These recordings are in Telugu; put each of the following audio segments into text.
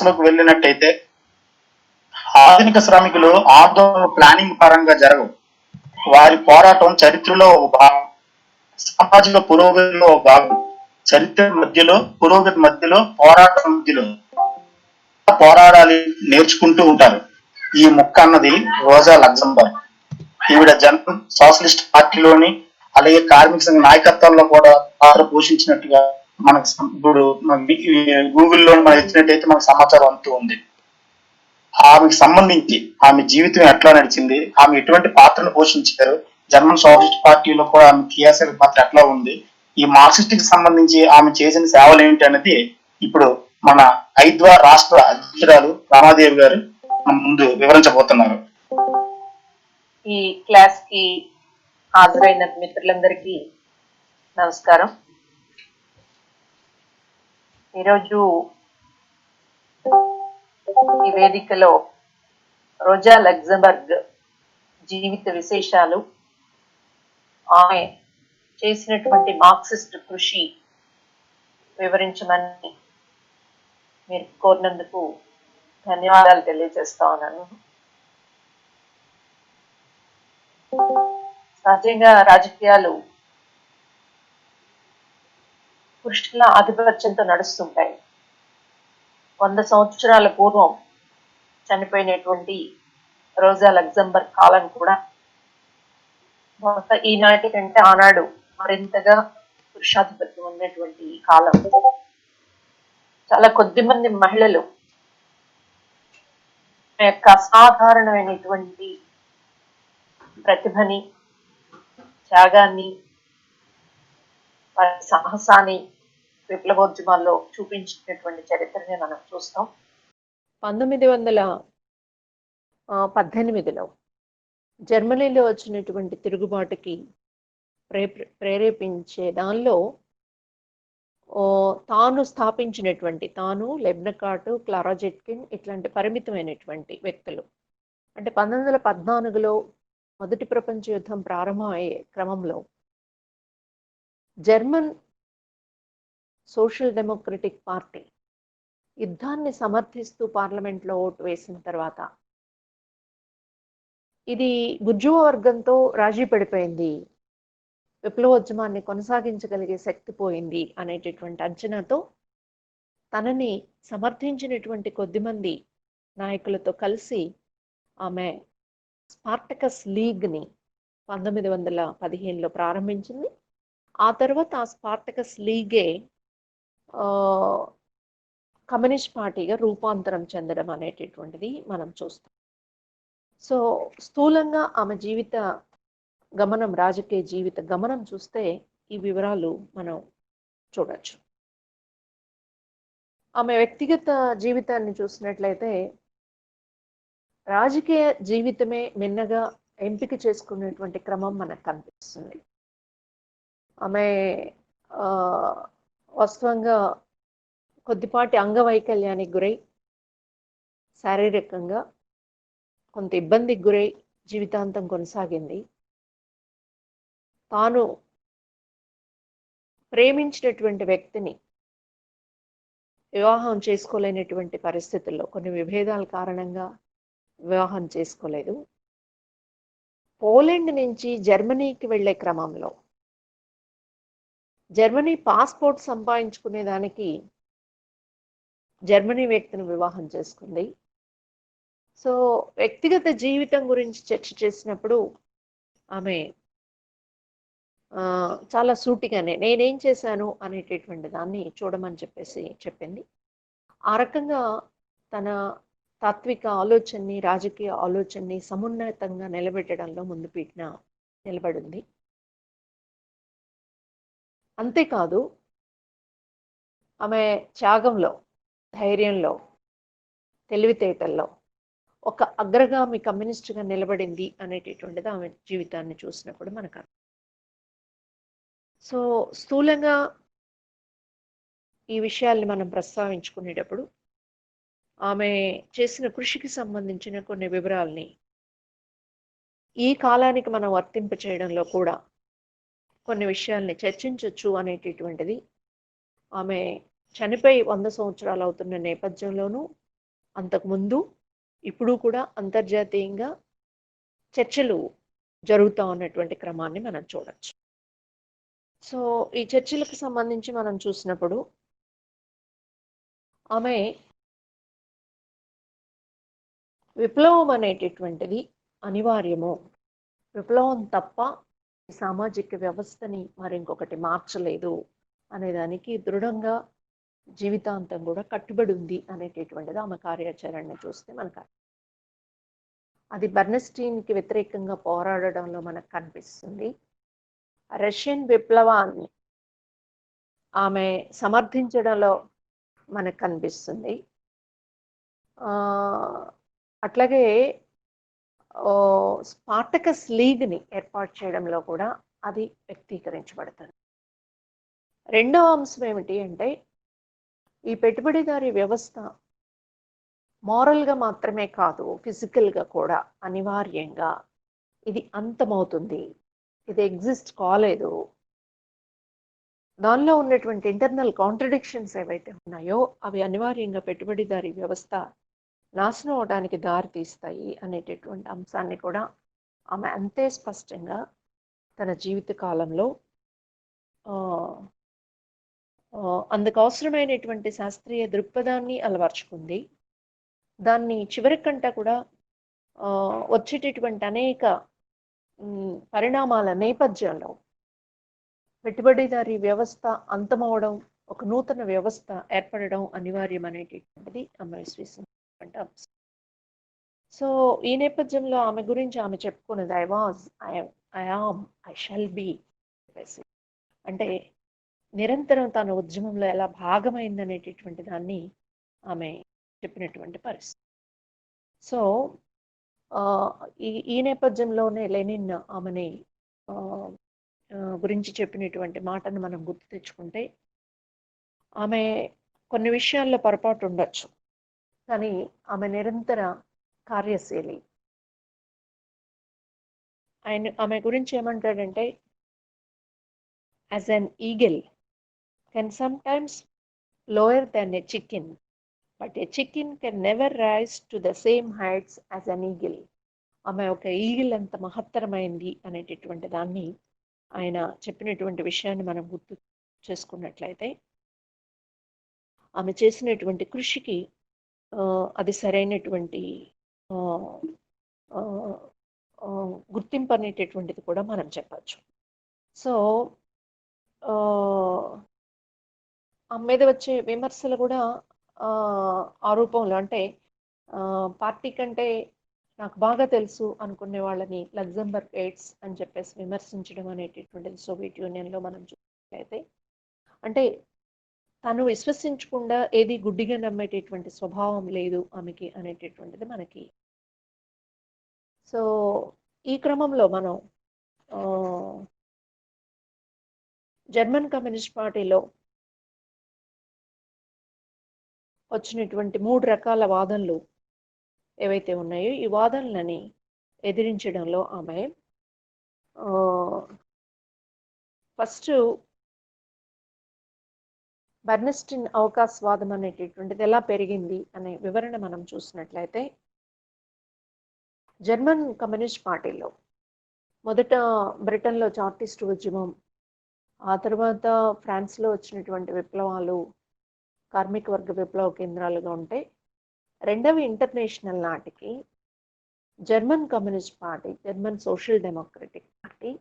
క్లాసులోకి వెళ్ళినట్టయితే ఆధునిక శ్రామికులు ఆందోళన ప్లానింగ్ పరంగా జరగవు. వారి పోరాటం చరిత్రలో ఒక భాగం, సామాజిక పురోగతిలో ఒక భాగం. చరిత్ర మధ్యలో, పురోగతి మధ్యలో, పోరాటం మధ్యలో పోరాడాలి నేర్చుకుంటూ ఉంటారు. ఈ ముక్క అన్నది రోజా లగ్జంబర్గ్. ఈవిడ జర్మన్ సోషలిస్ట్ పార్టీలోని అలాగే కార్మిక సంఘ నాయకత్వాల్లో కూడా పాత్ర పోషించినట్టుగా మనకు ఇప్పుడు గూగుల్లో మనం ఎత్తినట్టయితే మనకు సమాచారం అంతూ ఉంది. ఆమెకు సంబంధించి ఆమె జీవితం ఎట్లా నడిచింది, ఆమె ఎటువంటి పాత్రను పోషించారు, జర్మన్ సోషలిస్ట్ పార్టీలో కూడా ఆమె క్రియాశీలక పాత్ర ఎట్లా ఉంది, ఈ మార్క్సిస్ట్ కి సంబంధించి ఆమె చేసిన సేవలు ఏంటి అనేది ఇప్పుడు మన ఐద్వా రాష్ట్ర అధ్యక్షురాలు రామాదేవి గారు మన ముందు వివరించబోతున్నారు. ఈ క్లాస్ కి హాజరైన మిత్రులందరికీ నమస్కారం. ఈరోజు ఈ వేదికలో రోజా లగ్జంబర్గ్ జీవిత విశేషాలు, ఆమె చేసినటువంటి మార్క్సిస్ట్ కృషి వివరించమని మీరు కోరినందుకు ధన్యవాదాలు తెలియజేస్తా ఉన్నాను. సహజంగా రాజకీయాలు పురుషుల ఆధిపత్యంతో నడుస్తుంటాయి. 100 సంవత్సరాల పూర్వం చనిపోయినటువంటి రోజా లగ్జంబర్గ్ కాలం కూడా ఈనాటి కంటే ఆనాడు మరింతగా పురుషాధిపత్యం ఉన్నటువంటి కాలం. చాలా కొద్ది మంది మహిళలు యొక్క అసాధారణమైనటువంటి ప్రతిభని, త్యాగాన్ని, వారి సాహసాన్ని విప్లవోద్యమాల్లో చూపించినటువంటి చరిత్రని మనం చూస్తాం. 1918లో జర్మనీలో వచ్చినటువంటి తిరుగుబాటుకి ప్రేరేపించే దానిలో తాను లెబ్నకాటు, క్లారా జెట్కిన్ ఇట్లాంటి పరిమితమైనటువంటి వ్యక్తులు, అంటే 1914లో మొదటి ప్రపంచ యుద్ధం ప్రారంభమయ్యే క్రమంలో జర్మన్ సోషల్ డెమోక్రటిక్ పార్టీ యుద్ధాన్ని సమర్థిస్తూ పార్లమెంట్లో ఓటు వేసిన తర్వాత ఇది బుర్జువా వర్గంతో రాజీ పడిపోయింది, విప్లవోద్యమాన్ని కొనసాగించగలిగే శక్తి పోయింది అనేటటువంటి అంచనాతో తనని సమర్థించినటువంటి కొద్దిమంది నాయకులతో కలిసి ఆమె స్పార్టకస్ లీగ్ని 1915లో ప్రారంభించింది. ఆ తర్వాత ఆ స్పార్టకస్ లీగే కమ్యూనిస్ట్ పార్టీగా రూపాంతరం చెందడం అనేటటువంటిది మనం చూస్తాం. సో స్థూలంగా ఆమె జీవిత గమనం, రాజకీయ జీవిత గమనం చూస్తే ఈ వివరాలు మనం చూడొచ్చు. ఆమె వ్యక్తిగత జీవితాన్ని చూసినట్లయితే రాజకీయ జీవితమే మిన్నగా ఎంపిక చేసుకునేటువంటి క్రమం మనకు కనిపిస్తుంది. ఆమె వాస్తవంగా కొద్దిపాటి అంగవైకల్యానికి గురై, శారీరకంగా కొంత ఇబ్బందికి గురై జీవితాంతం కొనసాగింది. తాను ప్రేమించినటువంటి వ్యక్తిని వివాహం చేసుకోలేనటువంటి పరిస్థితుల్లో, కొన్ని విభేదాల కారణంగా వివాహం చేసుకోలేదు. పోలాండ్ నుంచి జర్మనీకి వెళ్ళే క్రమంలో జర్మనీ పాస్పోర్ట్ సంపాదించుకునే దానికి జర్మనీ వ్యక్తిని వివాహం చేసుకుంది. సో వ్యక్తిగత జీవితం గురించి చర్చ చేసినప్పుడు ఆమె చాలా సూటిగానే నేనేం చేశాను అనేటటువంటి దాన్ని చూడమని చెప్పేసి చెప్పింది. ఆ రకంగా తన తాత్విక ఆలోచనని, రాజకీయ ఆలోచనని సమున్నతంగా నిలబెట్టడంలో ముందు పీఠన నిలబడింది. అంతేకాదు ఆమె త్యాగంలో, ధైర్యంలో, తెలివితేటల్లో ఒక అగ్రగామి కమ్యూనిస్ట్గా నిలబడింది అనేటటువంటిది ఆమె జీవితాన్ని చూసినప్పుడు మనకు. సో స్థూలంగా ఈ విషయాల్ని మనం ప్రస్తావించుకునేటప్పుడు ఆమె చేసిన కృషికి సంబంధించిన కొన్ని వివరాల్ని ఈ కాలానికి మనం వర్తింప చేయడంలో కూడా కొన్ని విషయాల్ని చర్చించవచ్చు అనేటటువంటిది ఆమె చనిపోయి 100 సంవత్సరాలు అవుతున్న నేపథ్యంలోనూ అంతకుముందు ఇప్పుడు కూడా అంతర్జాతీయంగా చర్చలు జరుగుతూ ఉన్నటువంటి క్రమాన్ని మనం చూడొచ్చు. సో ఈ చర్చలకు సంబంధించి మనం చూసినప్పుడు ఆమె విప్లవం అనేటటువంటిది అనివార్యము, విప్లవం తప్ప ఈ సామాజిక వ్యవస్థని మరింకొకటి మార్చలేదు అనేదానికి దృఢంగా జీవితాంతం కూడా కట్టుబడి ఉంది అనేటటువంటిది ఆమె కార్యాచరణని చూస్తే మనకు అది బర్నస్టీన్కి వ్యతిరేకంగా పోరాడడంలో మనకు కనిపిస్తుంది. రష్యన్ విప్లవాన్ని ఆమె సమర్థించడంలో మనకు కనిపిస్తుంది. అట్లాగే స్పార్టకస్ లీగ్ని ఏర్పాటు చేయడంలో కూడా అది వ్యక్తీకరించబడుతుంది. రెండవ అంశం ఏమిటి అంటే ఈ పెట్టుబడిదారీ వ్యవస్థ మోరల్గా మాత్రమే కాదు, ఫిజికల్గా కూడా అనివార్యంగా ఇది అంతమవుతుంది, ఇది ఎగ్జిస్ట్ కాలేదు. దానిలో ఉన్నటువంటి ఇంటర్నల్ కాంట్రడిక్షన్స్ ఏవైతే ఉన్నాయో అవి అనివార్యంగా పెట్టుబడిదారీ వ్యవస్థ నాశనం అవడానికి దారి తీస్తాయి అనేటటువంటి అంశాన్ని కూడా ఆమె అంతే స్పష్టంగా తన జీవిత కాలంలో అందుకు అవసరమైనటువంటి శాస్త్రీయ దృక్పథాన్ని అలవర్చుకుంది. దాన్ని చివరికంట కూడా వచ్చేటటువంటి అనేక పరిణామాల నేపథ్యంలో పెట్టుబడిదారీ వ్యవస్థ అంతమవడం, ఒక నూతన వ్యవస్థ ఏర్పడడం అనివార్యం అనేటటువంటిది ఆమె విశ్వసించినటువంటి అంశం. సో ఈ నేపథ్యంలో ఆమె గురించి ఆమె చెప్పుకున్నది ఐ షల్ బి, అంటే నిరంతరం తన ఉద్యమంలో ఎలా భాగమైందనేటటువంటి దాన్ని ఆమె చెప్పినటువంటి పరిస్థితి. సో ఈ నేపథ్యంలోనే లెనిన్ ఆమెని గురించి చెప్పినటువంటి మాటను మనం గుర్తు తెచ్చుకుంటే ఆమె కొన్ని విషయాల్లో పొరపాటు ఉండొచ్చు, కానీ ఆమె నిరంతర కార్యశీలి. ఆమె గురించి ఏమంటాడంటే as an eagle can sometimes lower than a chicken, but a chicken can never rise to the same heights as an eagle. ఆమె ఒక ఈగిల్ అంత మహత్తరమైంది అనేటటువంటి దాన్ని ఆయన చెప్పినటువంటి విషయాన్ని మనం గుర్తు చేసుకున్నట్లయితే ఆమె చేసినటువంటి కృషికి అది సరైనటువంటి గుర్తింపు అనేటటువంటిది కూడా మనం చెప్పచ్చు. సో ఆమె మీద వచ్చే విమర్శలు కూడా ఆ రూపంలో, అంటే పార్టీ కంటే నాకు బాగా తెలుసు అనుకునే వాళ్ళని లగ్జంబర్గ్ ఎయిడ్స్ అని చెప్పేసి విమర్శించడం అనేటటువంటిది సోవియట్ యూనియన్లో మనం చూసినట్లయితే, అంటే తను విశ్వసించకుండా ఏది గుడ్డిగా నమ్మేటటువంటి స్వభావం లేదు ఆమెకి అనేటటువంటిది మనకి. సో ఈ క్రమంలో మనం జర్మన్ కమ్యూనిస్ట్ పార్టీలో వచ్చినటువంటి 3 రకాల వాదనలు ఏవైతే ఉన్నాయో ఈ వాదనలని ఎదిరించడంలో ఆమె ఫస్ట్ బర్నస్టీన్ అవకాశవాదం అనేటటువంటిది ఎలా పెరిగింది అనే వివరణ మనం చూసినట్లయితే, జర్మన్ కమ్యూనిస్ట్ పార్టీలో మొదట బ్రిటన్లో చార్టిస్ట్ ఉద్యమం, ఆ తర్వాత ఫ్రాన్స్లో వచ్చినటువంటి విప్లవాలు కార్మిక వర్గ విప్లవ కేంద్రాలుగా ఉంటే, రెండవ ఇంటర్నేషనల్ నాటికి German communist party, German social democratic party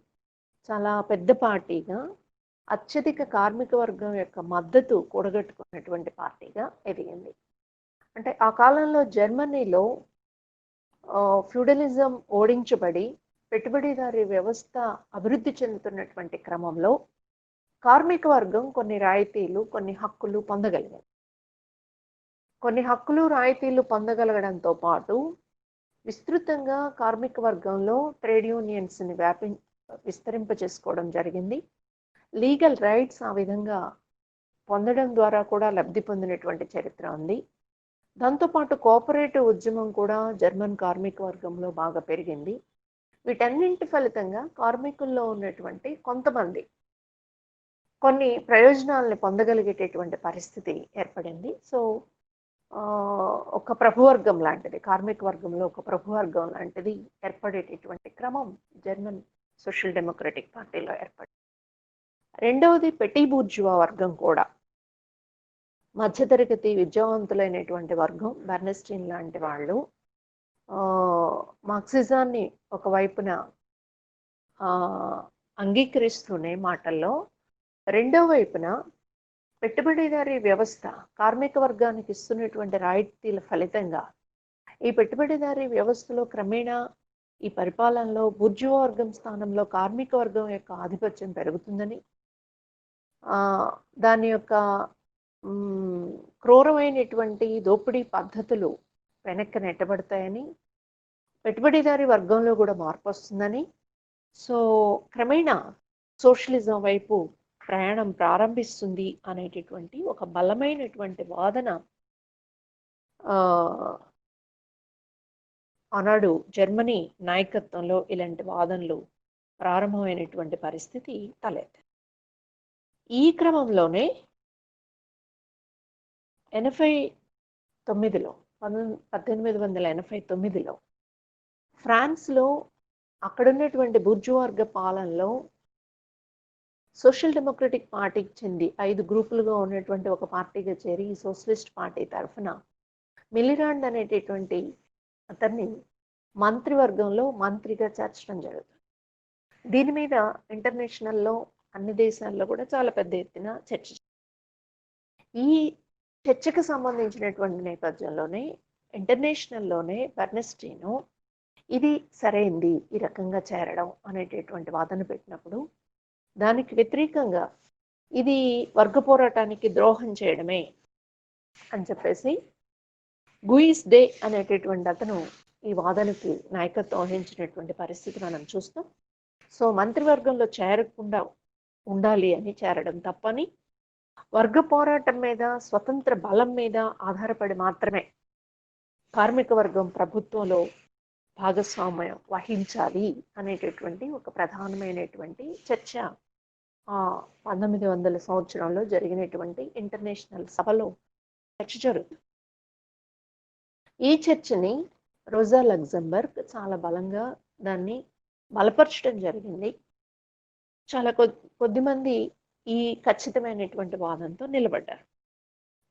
చాలా పెద్ద పార్టీగా అత్యధిక కార్మిక వర్గం యొక్క మద్దతు కూడగట్టుకున్నటువంటి పార్టీగా ఎదిగింది. అంటే ఆ కాలంలో జర్మనీలో ఫ్యూడలిజం ఓడించబడి పెట్టుబడిదారీ వ్యవస్థ అభివృద్ధి చెందుతున్నటువంటి క్రమంలో కార్మిక వర్గం కొన్ని రాయితీలు, కొన్ని హక్కులు పొందగలిగారు. కొన్ని హక్కులు, రాయితీలు పొందగలగడంతో పాటు విస్తృతంగా కార్మిక వర్గంలో ట్రేడ్ యూనియన్స్ని విస్తరింపచేసుకోవడం జరిగింది. లీగల్ రైట్స్ ఆ విధంగా పొందడం ద్వారా కూడా లబ్ధి పొందినటువంటి చరిత్ర ఉంది. దాంతోపాటు కోఆపరేటివ్ ఉద్యమం కూడా జర్మన్ కార్మిక వర్గంలో బాగా పెరిగింది. వీటన్నింటి ఫలితంగా కార్మికుల్లో ఉన్నటువంటి కొంతమంది కొన్ని ప్రయోజనాలని పొందగలిగేటటువంటి పరిస్థితి ఏర్పడింది. సో ఒక ప్రభువర్గం లాంటిది, కార్మిక వర్గంలో ఒక ప్రభువర్గం లాంటిది ఏర్పడేటటువంటి క్రమం జర్మన్ సోషల్ డెమోక్రటిక్ పార్టీలో ఏర్పడింది. రెండవది పెటీ బూర్జువా వర్గం కూడా, మధ్యతరగతి విద్యావంతులైనటువంటి వర్గం, బెర్నస్టీన్ లాంటి వాళ్ళు మార్క్సిజాన్ని ఒకవైపున అంగీకరిస్తూనే మాటల్లో, రెండో వైపున పెట్టుబడిదారీ వ్యవస్థ కార్మిక వర్గానికి ఇస్తున్నటువంటి రాయితీల ఫలితంగా ఈ పెట్టుబడిదారీ వ్యవస్థలో క్రమేణా ఈ పరిపాలనలో బూర్జువా వర్గం స్థానంలో కార్మిక వర్గం యొక్క ఆధిపత్యం పెరుగుతుందని, దాని యొక్క క్రూరమైనటువంటి దోపిడీ పద్ధతులు వెనక్కి నెట్టబడతాయని, పెట్టుబడిదారీ వర్గంలో కూడా మార్పు వస్తుందని, సో క్రమేణా సోషలిజం వైపు ప్రయాణం ప్రారంభిస్తుంది అనేటటువంటి ఒక బలమైనటువంటి వాదన ఆనాడు జర్మనీ నాయకత్వంలో ఇలాంటి వాదనలు ప్రారంభమైనటువంటి పరిస్థితి తలెత్తింది. ఈ క్రమంలోనే 1889లో ఫ్రాన్స్లో అక్కడున్నటువంటి బూర్జువర్గ పాలనలో సోషల్ డెమోక్రటిక్ పార్టీకి చెంది 5 గ్రూపులుగా ఉన్నటువంటి ఒక పార్టీగా చేరి ఈ సోషలిస్ట్ పార్టీ తరఫున మిలిరాండ్ అనేటటువంటి అతన్ని మంత్రివర్గంలో మంత్రిగా చేర్చడం జరుగుతుంది. దీని మీద ఇంటర్నేషనల్లో అన్ని దేశాల్లో కూడా చాలా పెద్ద ఎత్తున చర్చ. ఈ చర్చకు సంబంధించినటువంటి నేపథ్యంలోనే ఇంటర్నేషనల్లోనే బెర్నస్టీను ఇది సరైంది ఈ రకంగా చేరడం అనేటటువంటి వాదన పెట్టినప్పుడు, దానికి వ్యతిరేకంగా ఇది వర్గ పోరాటానికి ద్రోహం చేయడమే అని చెప్పేసి గుయిస్ డే అనేటటువంటి అతను ఈ వాదనకి నాయకత్వం వహించినటువంటి పరిస్థితి మనం చూస్తాం. సో మంత్రివర్గంలో చేరకుండా ఉండాలి అని, చేరడం తప్పని, వర్గ పోరాటం మీద స్వతంత్ర బలం మీద ఆధారపడి మాత్రమే కార్మిక వర్గం ప్రభుత్వంలో భాగస్వామ్యం వహించాలి అనేటటువంటి ఒక ప్రధానమైనటువంటి చర్చ 1900 సంవత్సరంలో జరిగినటువంటి ఇంటర్నేషనల్ సభలో చర్చ జరుగుతుంది. ఈ చర్చని రోజా లగ్జంబర్గ్ చాలా బలంగా దాన్ని బలపరచడం జరిగింది. చాలా కొద్దిమంది ఈ ఖచ్చితమైనటువంటి వాదంతో నిలబడ్డారు.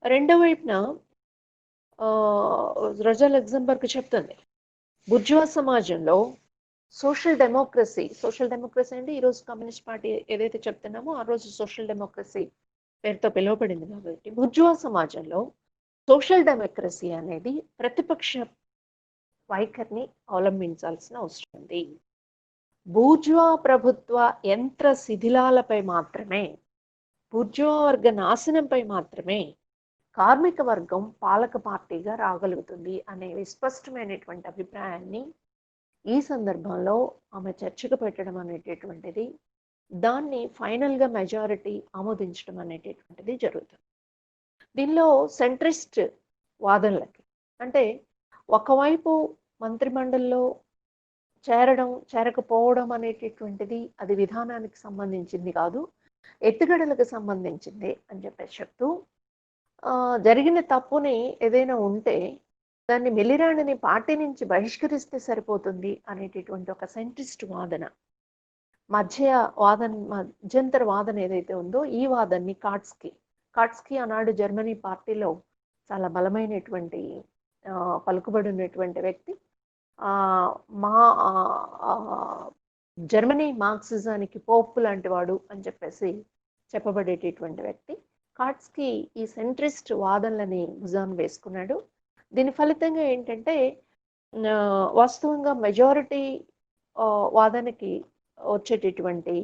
రెండో వైపున రోజా లగ్జంబర్గ్ చెప్తుంది, బుర్జువా సమాజంలో సోషల్ డెమోక్రసీ అంటే ఈరోజు కమ్యూనిస్ట్ పార్టీ ఏదైతే చెప్తున్నామో ఆ రోజు సోషల్ డెమోక్రసీ పేరుతో పిలువబడింది. కాబట్టి బుర్జువా సమాజంలో సోషల్ డెమోక్రసీ అనేది ప్రతిపక్ష వైఖరిని అవలంబించాల్సిన అవసరం ఉంది. బూర్జువా ప్రభుత్వ యంత్ర శిథిలాలపై మాత్రమే, బూర్జువా వర్గ నాశనంపై మాత్రమే కార్మిక వర్గం పాలక పార్టీగా రాగలుగుతుంది అనే విస్పష్టమైనటువంటి అభిప్రాయాన్ని ఈ సందర్భంలో ఆమె చర్చకు పెట్టడం అనేటటువంటిది, దాన్ని ఫైనల్గా మెజారిటీ ఆమోదించడం అనేటటువంటిది జరుగుతుంది. దీనిలో సెంట్రిస్ట్ వాదనలకి, అంటే ఒకవైపు మంత్రిమండలిలో చేరడం చేరకపోవడం అనేటటువంటిది అది విధానానికి సంబంధించింది కాదు, ఎత్తుగడలకు సంబంధించింది అని చెప్పేసి చెప్తూ, జరిగిన తప్పుని ఏదైనా ఉంటే దాన్ని మిలిరాండ్ని పార్టీ నుంచి బహిష్కరిస్తే సరిపోతుంది అనేటటువంటి ఒక సెంట్రిస్ట్ వాదన, మధ్యంతర వాదన ఏదైతే ఉందో ఈ వాదనని కాట్స్కీ ఆనాడు జర్మనీ పార్టీలో చాలా బలమైనటువంటి పలుకుబడి ఉన్నటువంటి వ్యక్తి, జర్మనీ మార్క్సిజానికి పోప్ లాంటి వాడు అని చెప్పేసి చెప్పబడేటటువంటి వ్యక్తి. కాట్స్కీ ఈ సెంట్రిస్ట్ వాదనలని భుజాన వేసుకున్నాడు. దీని ఫలితంగా ఏంటంటే వాస్తవంగా మెజారిటీ వాదనకి వచ్చేటటువంటి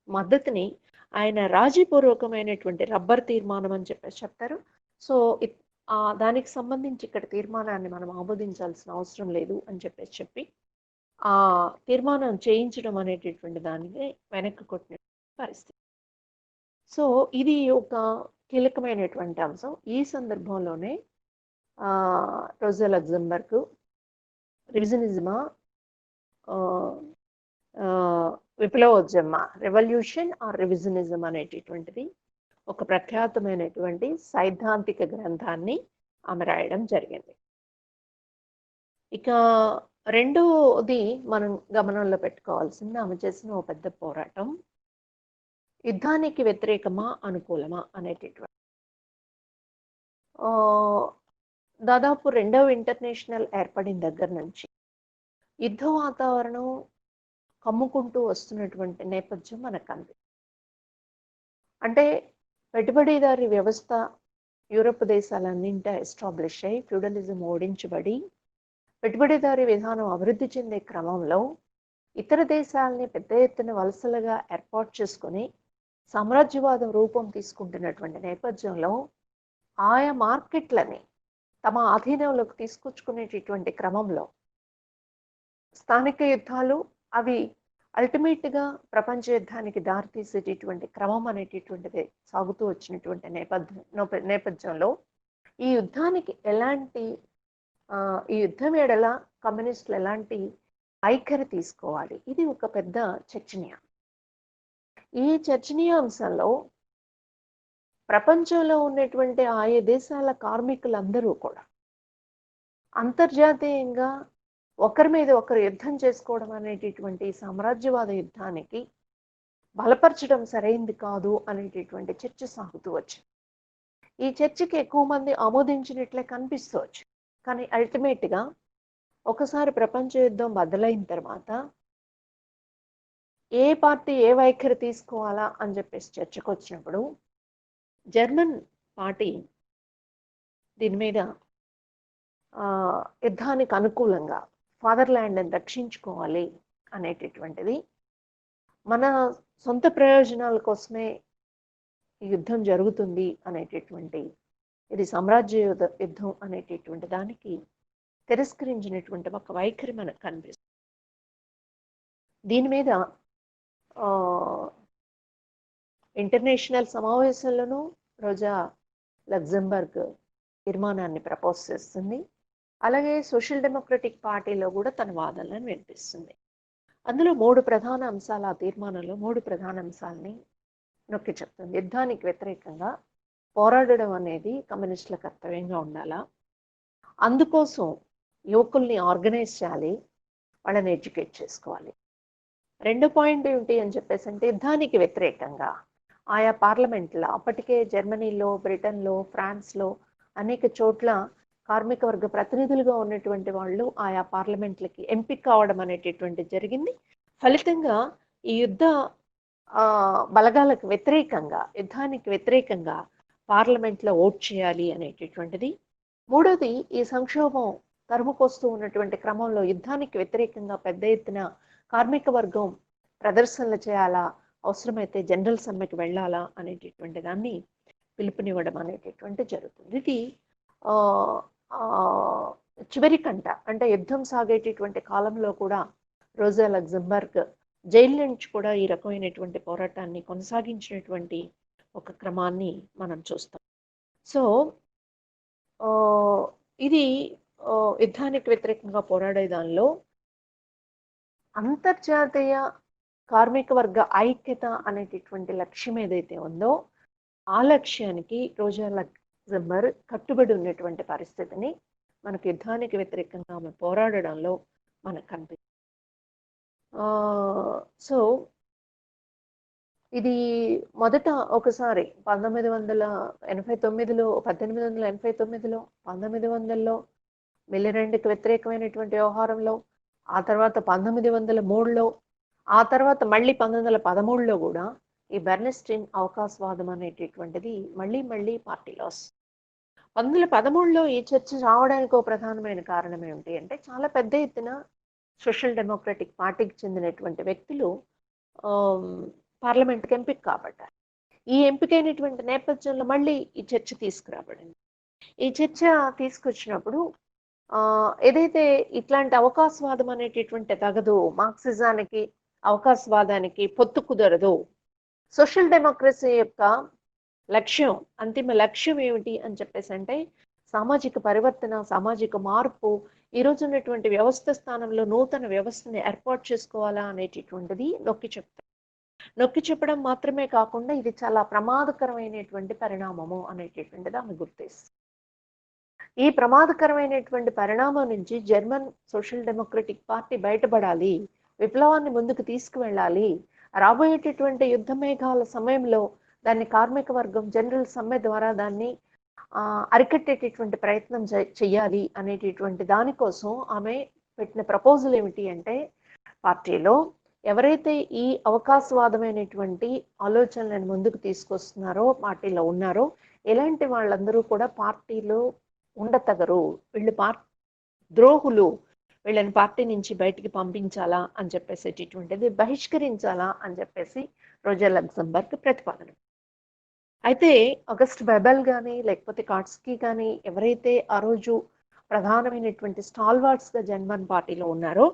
మద్దతుని ఆయన రాజీపూర్వకమైనటువంటి రబ్బర్ తీర్మానం అని చెప్పేసి చెప్తారు. సో దానికి సంబంధించి ఇక్కడ తీర్మానాన్ని మనం ఆమోదించాల్సిన అవసరం లేదు అని చెప్పేసి చెప్పి ఆ తీర్మానం చేయించడం అనేటటువంటి దానికి వెనక్కి కొట్టిన పరిస్థితి. సో ఇది ఒక కీలకమైనటువంటి అంశం. ఈ సందర్భంలోనే రోజా లగ్జంబర్గ్ రివిజనిజమా విప్లవోద్యమ, రెవల్యూషన్ ఆర్ రివిజనిజం అనేటటువంటిది ఒక ప్రఖ్యాతమైనటువంటి సైద్ధాంతిక గ్రంథాన్ని ఆమె రాయడం జరిగింది. ఇక రెండోది మనం గమనంలో పెట్టుకోవాల్సింది ఆమె చేసిన ఓ పెద్ద పోరాటం యుద్ధానికి వ్యతిరేకమా అనుకూలమా అనేటటువంటి దాదాపు రెండవ ఇంటర్నేషనల్ ఏర్పడిన దగ్గర నుంచి యుద్ధ వాతావరణం కమ్ముకుంటూ వస్తున్నటువంటి నేపథ్యం మనకు కనిపిస్తుంది. అంటే పెట్టుబడిదారి వ్యవస్థ యూరప్ దేశాలన్నింట ఎస్టాబ్లిష్ అయ్యి ఫ్యూడలిజం ఓడించబడి పెట్టుబడిదారి విధానం అభివృద్ధి చెందే క్రమంలో ఇతర దేశాలని పెద్ద ఎత్తున వలసలుగా ఏర్పాటు చేసుకొని సామ్రాజ్యవాదం రూపం తీసుకుంటున్నటువంటి నేపథ్యంలో ఆయా మార్కెట్లని తమ ఆధీనంలోకి తీసుకొచ్చుకునేటటువంటి క్రమంలో స్థానిక యుద్ధాలు అవి అల్టిమేట్గా ప్రపంచ యుద్ధానికి దారితీసేటటువంటి క్రమం అనేటటువంటిది సాగుతూ వచ్చినటువంటి నేపథ్యంలో ఈ యుద్ధానికి ఈ యుద్ధం ఎడల కమ్యూనిస్టులు ఎలాంటి వైఖరి తీసుకోవాలి, ఇది ఒక పెద్ద చర్చనీయాంశం. ఈ చర్చనీయాంశంలో ప్రపంచంలో ఉన్నటువంటి ఆయా దేశాల కార్మికులందరూ కూడా అంతర్జాతీయంగా ఒకరి మీద ఒకరు యుద్ధం చేసుకోవడం అనేటటువంటి సామ్రాజ్యవాద యుద్ధానికి బలపరచడం సరైంది కాదు అనేటటువంటి చర్చ సాగుతూ వచ్చింది. ఈ చర్చకి ఎక్కువ మంది ఆమోదించినట్లే కనిపిస్తూ వచ్చింది. కానీ అల్టిమేట్గా ఒకసారి ప్రపంచ యుద్ధం బద్దలైన తర్వాత ఏ పార్టీ ఏ వైఖరి తీసుకోవాలా అని చెప్పేసి చర్చకు వచ్చినప్పుడు జర్మన్ పార్టీ దీని మీద యుద్ధానికి అనుకూలంగా ఫాదర్ల్యాండ్ని రక్షించుకోవాలి అనేటటువంటిది, మన సొంత ప్రయోజనాల కోసమే ఈ యుద్ధం జరుగుతుంది అనేటటువంటి, ఇది సామ్రాజ్య యుద్ధం అనేటటువంటి దానికి తిరస్కరించినటువంటి ఒక వైఖరి మనకు కనిపిస్తుంది. దీని మీద ఇంటర్నేషనల్ సమావేశంలోనూ రోజా లగ్జంబర్గ్ తీర్మానాన్ని ప్రపోజ్ చేస్తుంది. అలాగే సోషల్ డెమోక్రటిక్ పార్టీలో కూడా తన వాదనలను వినిపిస్తుంది. అందులో 3 ప్రధాన అంశాలు, ఆ తీర్మానంలో 3 ప్రధాన అంశాలని నొక్కి చెప్తుంది. యుద్ధానికి వ్యతిరేకంగా పోరాడడం అనేది కమ్యూనిస్టుల కర్తవ్యంగా ఉండాలా, అందుకోసం యువకుల్ని ఆర్గనైజ్ చేయాలి, వాళ్ళని ఎడ్యుకేట్ చేసుకోవాలి. రెండో పాయింట్ ఏంటి అని చెప్పేసి అంటే యుద్ధానికి వ్యతిరేకంగా ఆయా పార్లమెంట్లో అప్పటికే జర్మనీలో, బ్రిటన్లో, ఫ్రాన్స్లో అనేక చోట్ల కార్మిక వర్గ ప్రతినిధులుగా ఉన్నటువంటి వాళ్ళు ఆయా పార్లమెంట్లకి ఎంపిక కావడం అనేటటువంటి జరిగింది. ఫలితంగా ఈ యుద్ధ బలగాలకు వ్యతిరేకంగా, యుద్ధానికి వ్యతిరేకంగా పార్లమెంట్లో ఓట్ చేయాలి అనేటటువంటిది. మూడోది, ఈ సంక్షోభం తరుముకొస్తూ ఉన్నటువంటి క్రమంలో యుద్ధానికి వ్యతిరేకంగా పెద్ద ఎత్తున కార్మిక వర్గం ప్రదర్శనలు చేయాలా, అవసరమైతే జనరల్ సమ్మెకి వెళ్ళాలా అనేటటువంటి దాన్ని పిలుపునివ్వడం అనేటటువంటి జరుగుతుంది. ఇది చివరికంట, అంటే యుద్ధం సాగేటటువంటి కాలంలో కూడా రోజా లగ్జంబర్గ్ జైలు నుంచి కూడా ఈ రకమైనటువంటి పోరాటాన్ని కొనసాగించినటువంటి ఒక క్రమాన్ని మనం చూస్తాం. సో ఇది యుద్ధానికి వ్యతిరేకంగా పోరాడే దానిలో అంతర్జాతీయ కార్మిక వర్గ ఐక్యత అనేటటువంటి లక్ష్యం ఏదైతే ఉందో ఆ లక్ష్యానికి రోజా లగ్జంబర్గ్ కట్టుబడి ఉన్నటువంటి పరిస్థితిని మనకు యుద్ధానికి వ్యతిరేకంగా ఆమె పోరాడడంలో మనకు కనిపిస్తుంది. సో ఇది మొదట ఒకసారి 1889లో 1900లో మిలిరెండ్కి వ్యతిరేకమైనటువంటి వ్యవహారంలో, ఆ తర్వాత 1903లో, ఆ తర్వాత మళ్ళీ 1913లో కూడా ఈ బెర్న్స్టైన్ అవకాశవాదం అనేటటువంటిది మళ్ళీ పార్టీలో వస్తుంది. 1913లో ఈ చర్చ రావడానికి ఒక ప్రధానమైన కారణం ఏమిటి అంటే, చాలా పెద్ద ఎత్తున సోషల్ డెమోక్రటిక్ పార్టీకి చెందినటువంటి వ్యక్తులు పార్లమెంట్కి ఎంపిక కాబట్టారు. ఈ ఎంపికైనటువంటి నేపథ్యంలో మళ్ళీ ఈ చర్చ తీసుకురాబడింది. ఈ చర్చ తీసుకొచ్చినప్పుడు ఏదైతే ఇట్లాంటి అవకాశవాదం అనేటటువంటి తగదు, మార్క్సిజానికి అవకాశవాదానికి పొత్తు కుదరదు, సోషల్ డెమోక్రసీ యొక్క లక్ష్యం, అంతిమ లక్ష్యం ఏమిటి అని చెప్పేసి అంటే సామాజిక పరివర్తన, సామాజిక మార్పు, ఈరోజు ఉన్నటువంటి వ్యవస్థ స్థానంలో నూతన వ్యవస్థని ఏర్పాటు చేసుకోవాలా అనేటటువంటిది నొక్కి చెప్పడం మాత్రమే కాకుండా ఇది చాలా ప్రమాదకరమైనటువంటి పరిణామము అనేటటువంటిది ఆమె గుర్తిస్తుంది. ఈ ప్రమాదకరమైనటువంటి పరిణామం నుంచి జర్మన్ సోషల్ డెమోక్రటిక్ పార్టీ బయటపడాలి, విప్లవాన్ని ముందుకు తీసుకువెళ్ళాలి, రాబోయేటటువంటి యుద్ధ మేఘాల సమయంలో దాన్ని కార్మిక వర్గం జనరల్ సమ్మె ద్వారా దాన్ని అరికట్టేటటువంటి ప్రయత్నం చెయ్యాలి అనేటటువంటి దానికోసం ఆమె పెట్టిన ప్రపోజల్ ఏమిటి అంటే, పార్టీలో ఎవరైతే ఈ అవకాశవాదమైనటువంటి ఆలోచనలను ముందుకు తీసుకొస్తున్నారో, పార్టీలో ఉన్నారో, ఇలాంటి వాళ్ళందరూ కూడా పార్టీలో ఉండతగరు, వీళ్ళు ద్రోహులు, వీళ్ళని పార్టీ నుంచి బయటికి పంపించాలా అని చెప్పేసేటటువంటిది, బహిష్కరించాలా అని చెప్పేసి రోజా లక్సెంబర్గ్ ప్రతిపాదన. అయితే ఆగస్ట్ బెబెల్ కానీ లేకపోతే కాట్స్కీ కానీ ఎవరైతే ఆ రోజు ప్రధానమైనటువంటి స్టాల్వార్డ్స్గా జర్మన్ పార్టీలో ఉన్నారో,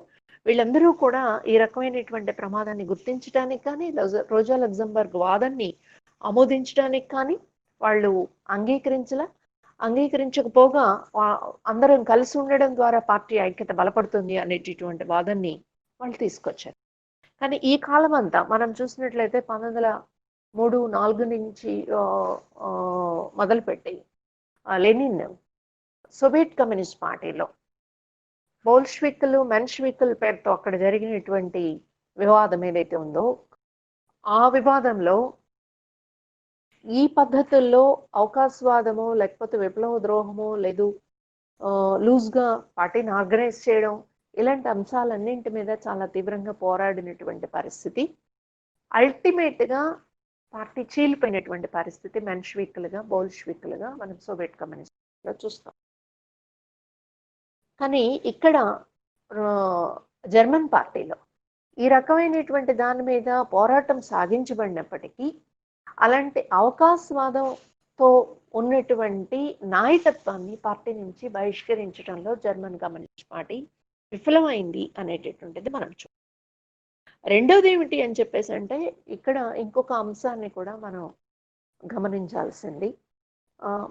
వీళ్ళందరూ కూడా ఈ రకమైనటువంటి ప్రమాదాన్ని గుర్తించడానికి కానీ, రోజా లక్సెంబర్గ్ వాదాన్ని ఆమోదించడానికి కానీ వాళ్ళు అంగీకరించకపోగా అందరం కలిసి ఉండడం ద్వారా పార్టీ ఐక్యత బలపడుతుంది అనేటటువంటి వాదాన్ని వాళ్ళు తీసుకొచ్చారు. కానీ ఈ కాలం అంతా మనం చూసినట్లయితే 1903-4 నుంచి మొదలుపెట్టి లెనిన్ సోవియట్ కమ్యూనిస్ట్ పార్టీలో బోల్షివిక్లు, మెన్షివిక్ల పేరుతో అక్కడ జరిగినటువంటి వివాదం ఏదైతే ఉందో, ఆ వివాదంలో ఈ పద్ధతుల్లో అవకాశవాదము లేకపోతే విప్లవ ద్రోహము లేదు లూజ్గా పార్టీని ఆర్గనైజ్ చేయడం, ఇలాంటి అంశాలన్నింటి మీద చాలా తీవ్రంగా పోరాడినటువంటి పరిస్థితి. అల్టిమేట్గా పార్టీ చీలిపోయినటువంటి పరిస్థితి మెన్షివిక్లుగా, బోల్షివిక్లుగా మనం సోవియట్ కమ్యూనిస్ట్లో చూస్తాం. కానీ ఇక్కడ జర్మన్ పార్టీలో ఈ రకమైనటువంటి దాని మీద పోరాటం సాగించబడినప్పటికీ, అలాంటి అవకాశవాదంతో ఉన్నటువంటి నాయకత్వాన్ని పార్టీ నుంచి బహిష్కరించడంలో జర్మన్ కమ్యూనిస్ట్ పార్టీ విఫలమైంది అనేటటువంటిది మనం చూస్తాం. రెండవది ఏమిటి అని చెప్పేసి అంటే, ఇక్కడ ఇంకొక అంశాన్ని కూడా మనం గమనించాల్సింది.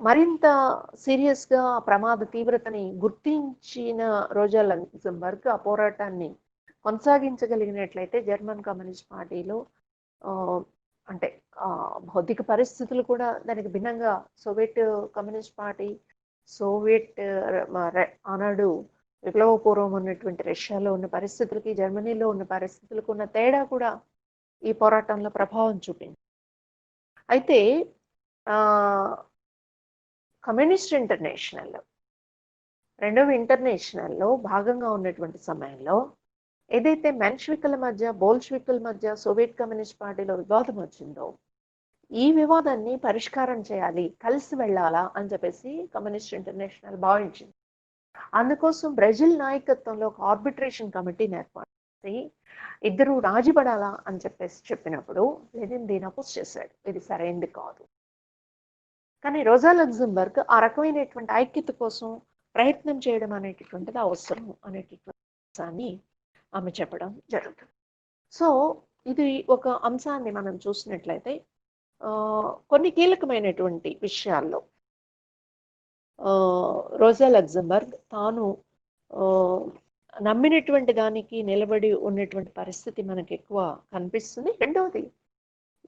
మరింత సీరియస్గా ప్రమాద తీవ్రతని గుర్తించిన రోజా లక్సెంబర్గ్ ఆ పోరాటాన్ని కొనసాగించగలిగినట్లయితే జర్మన్ కమ్యూనిస్ట్ పార్టీలో అంటే భౌతిక పరిస్థితులు కూడా దానికి భిన్నంగా సోవియట్ కమ్యూనిస్ట్ పార్టీ, సోవియట్ ఆనాడు విప్లవపూర్వం ఉన్నటువంటి రష్యాలో ఉన్న పరిస్థితులకి, జర్మనీలో ఉన్న పరిస్థితులకు ఉన్న తేడా కూడా ఈ పోరాటంలో ప్రభావం చూపింది. అయితే కమ్యూనిస్ట్ ఇంటర్నేషనల్, రెండవ ఇంటర్నేషనల్లో భాగంగా ఉన్నటువంటి సమయంలో ఏదైతే మెన్షివిక్ల మధ్య, బోల్షివిక్ల మధ్య సోవియట్ కమ్యూనిస్ట్ పార్టీలో వివాదం వచ్చిందో, ఈ వివాదాన్ని పరిష్కారం చేయాలి, కలిసి వెళ్ళాలా అని చెప్పేసి కమ్యూనిస్ట్ ఇంటర్నేషనల్ భావించింది. అందుకోసం బ్రెజిల్ నాయకత్వంలో ఒక ఆర్బిట్రేషన్ కమిటీని ఏర్పాటు చేసి ఇద్దరు రాజీపడాలా అని చెప్పేసి చెప్పినప్పుడు లెనిన్ దీని అపోజ్ చేశాడు, ఇది సరైనది కాదు. కానీ రోజా లక్సెంబర్గ్ ఆ రకమైనటువంటి ఐక్యత కోసం ప్రయత్నం చేయడం అనేటటువంటిది అవసరం అనేటటువంటి అంశాన్ని ఆమె చెప్పడం జరుగుతుంది. సో ఇది ఒక అంశాన్ని మనం చూసినట్లయితే కొన్ని కీలకమైనటువంటి విషయాల్లో రోజా లక్సెంబర్గ్ తాను నమ్మినటువంటి దానికి నిలబడి ఉన్నటువంటి పరిస్థితి మనకు ఎక్కువ కనిపిస్తుంది. రెండవది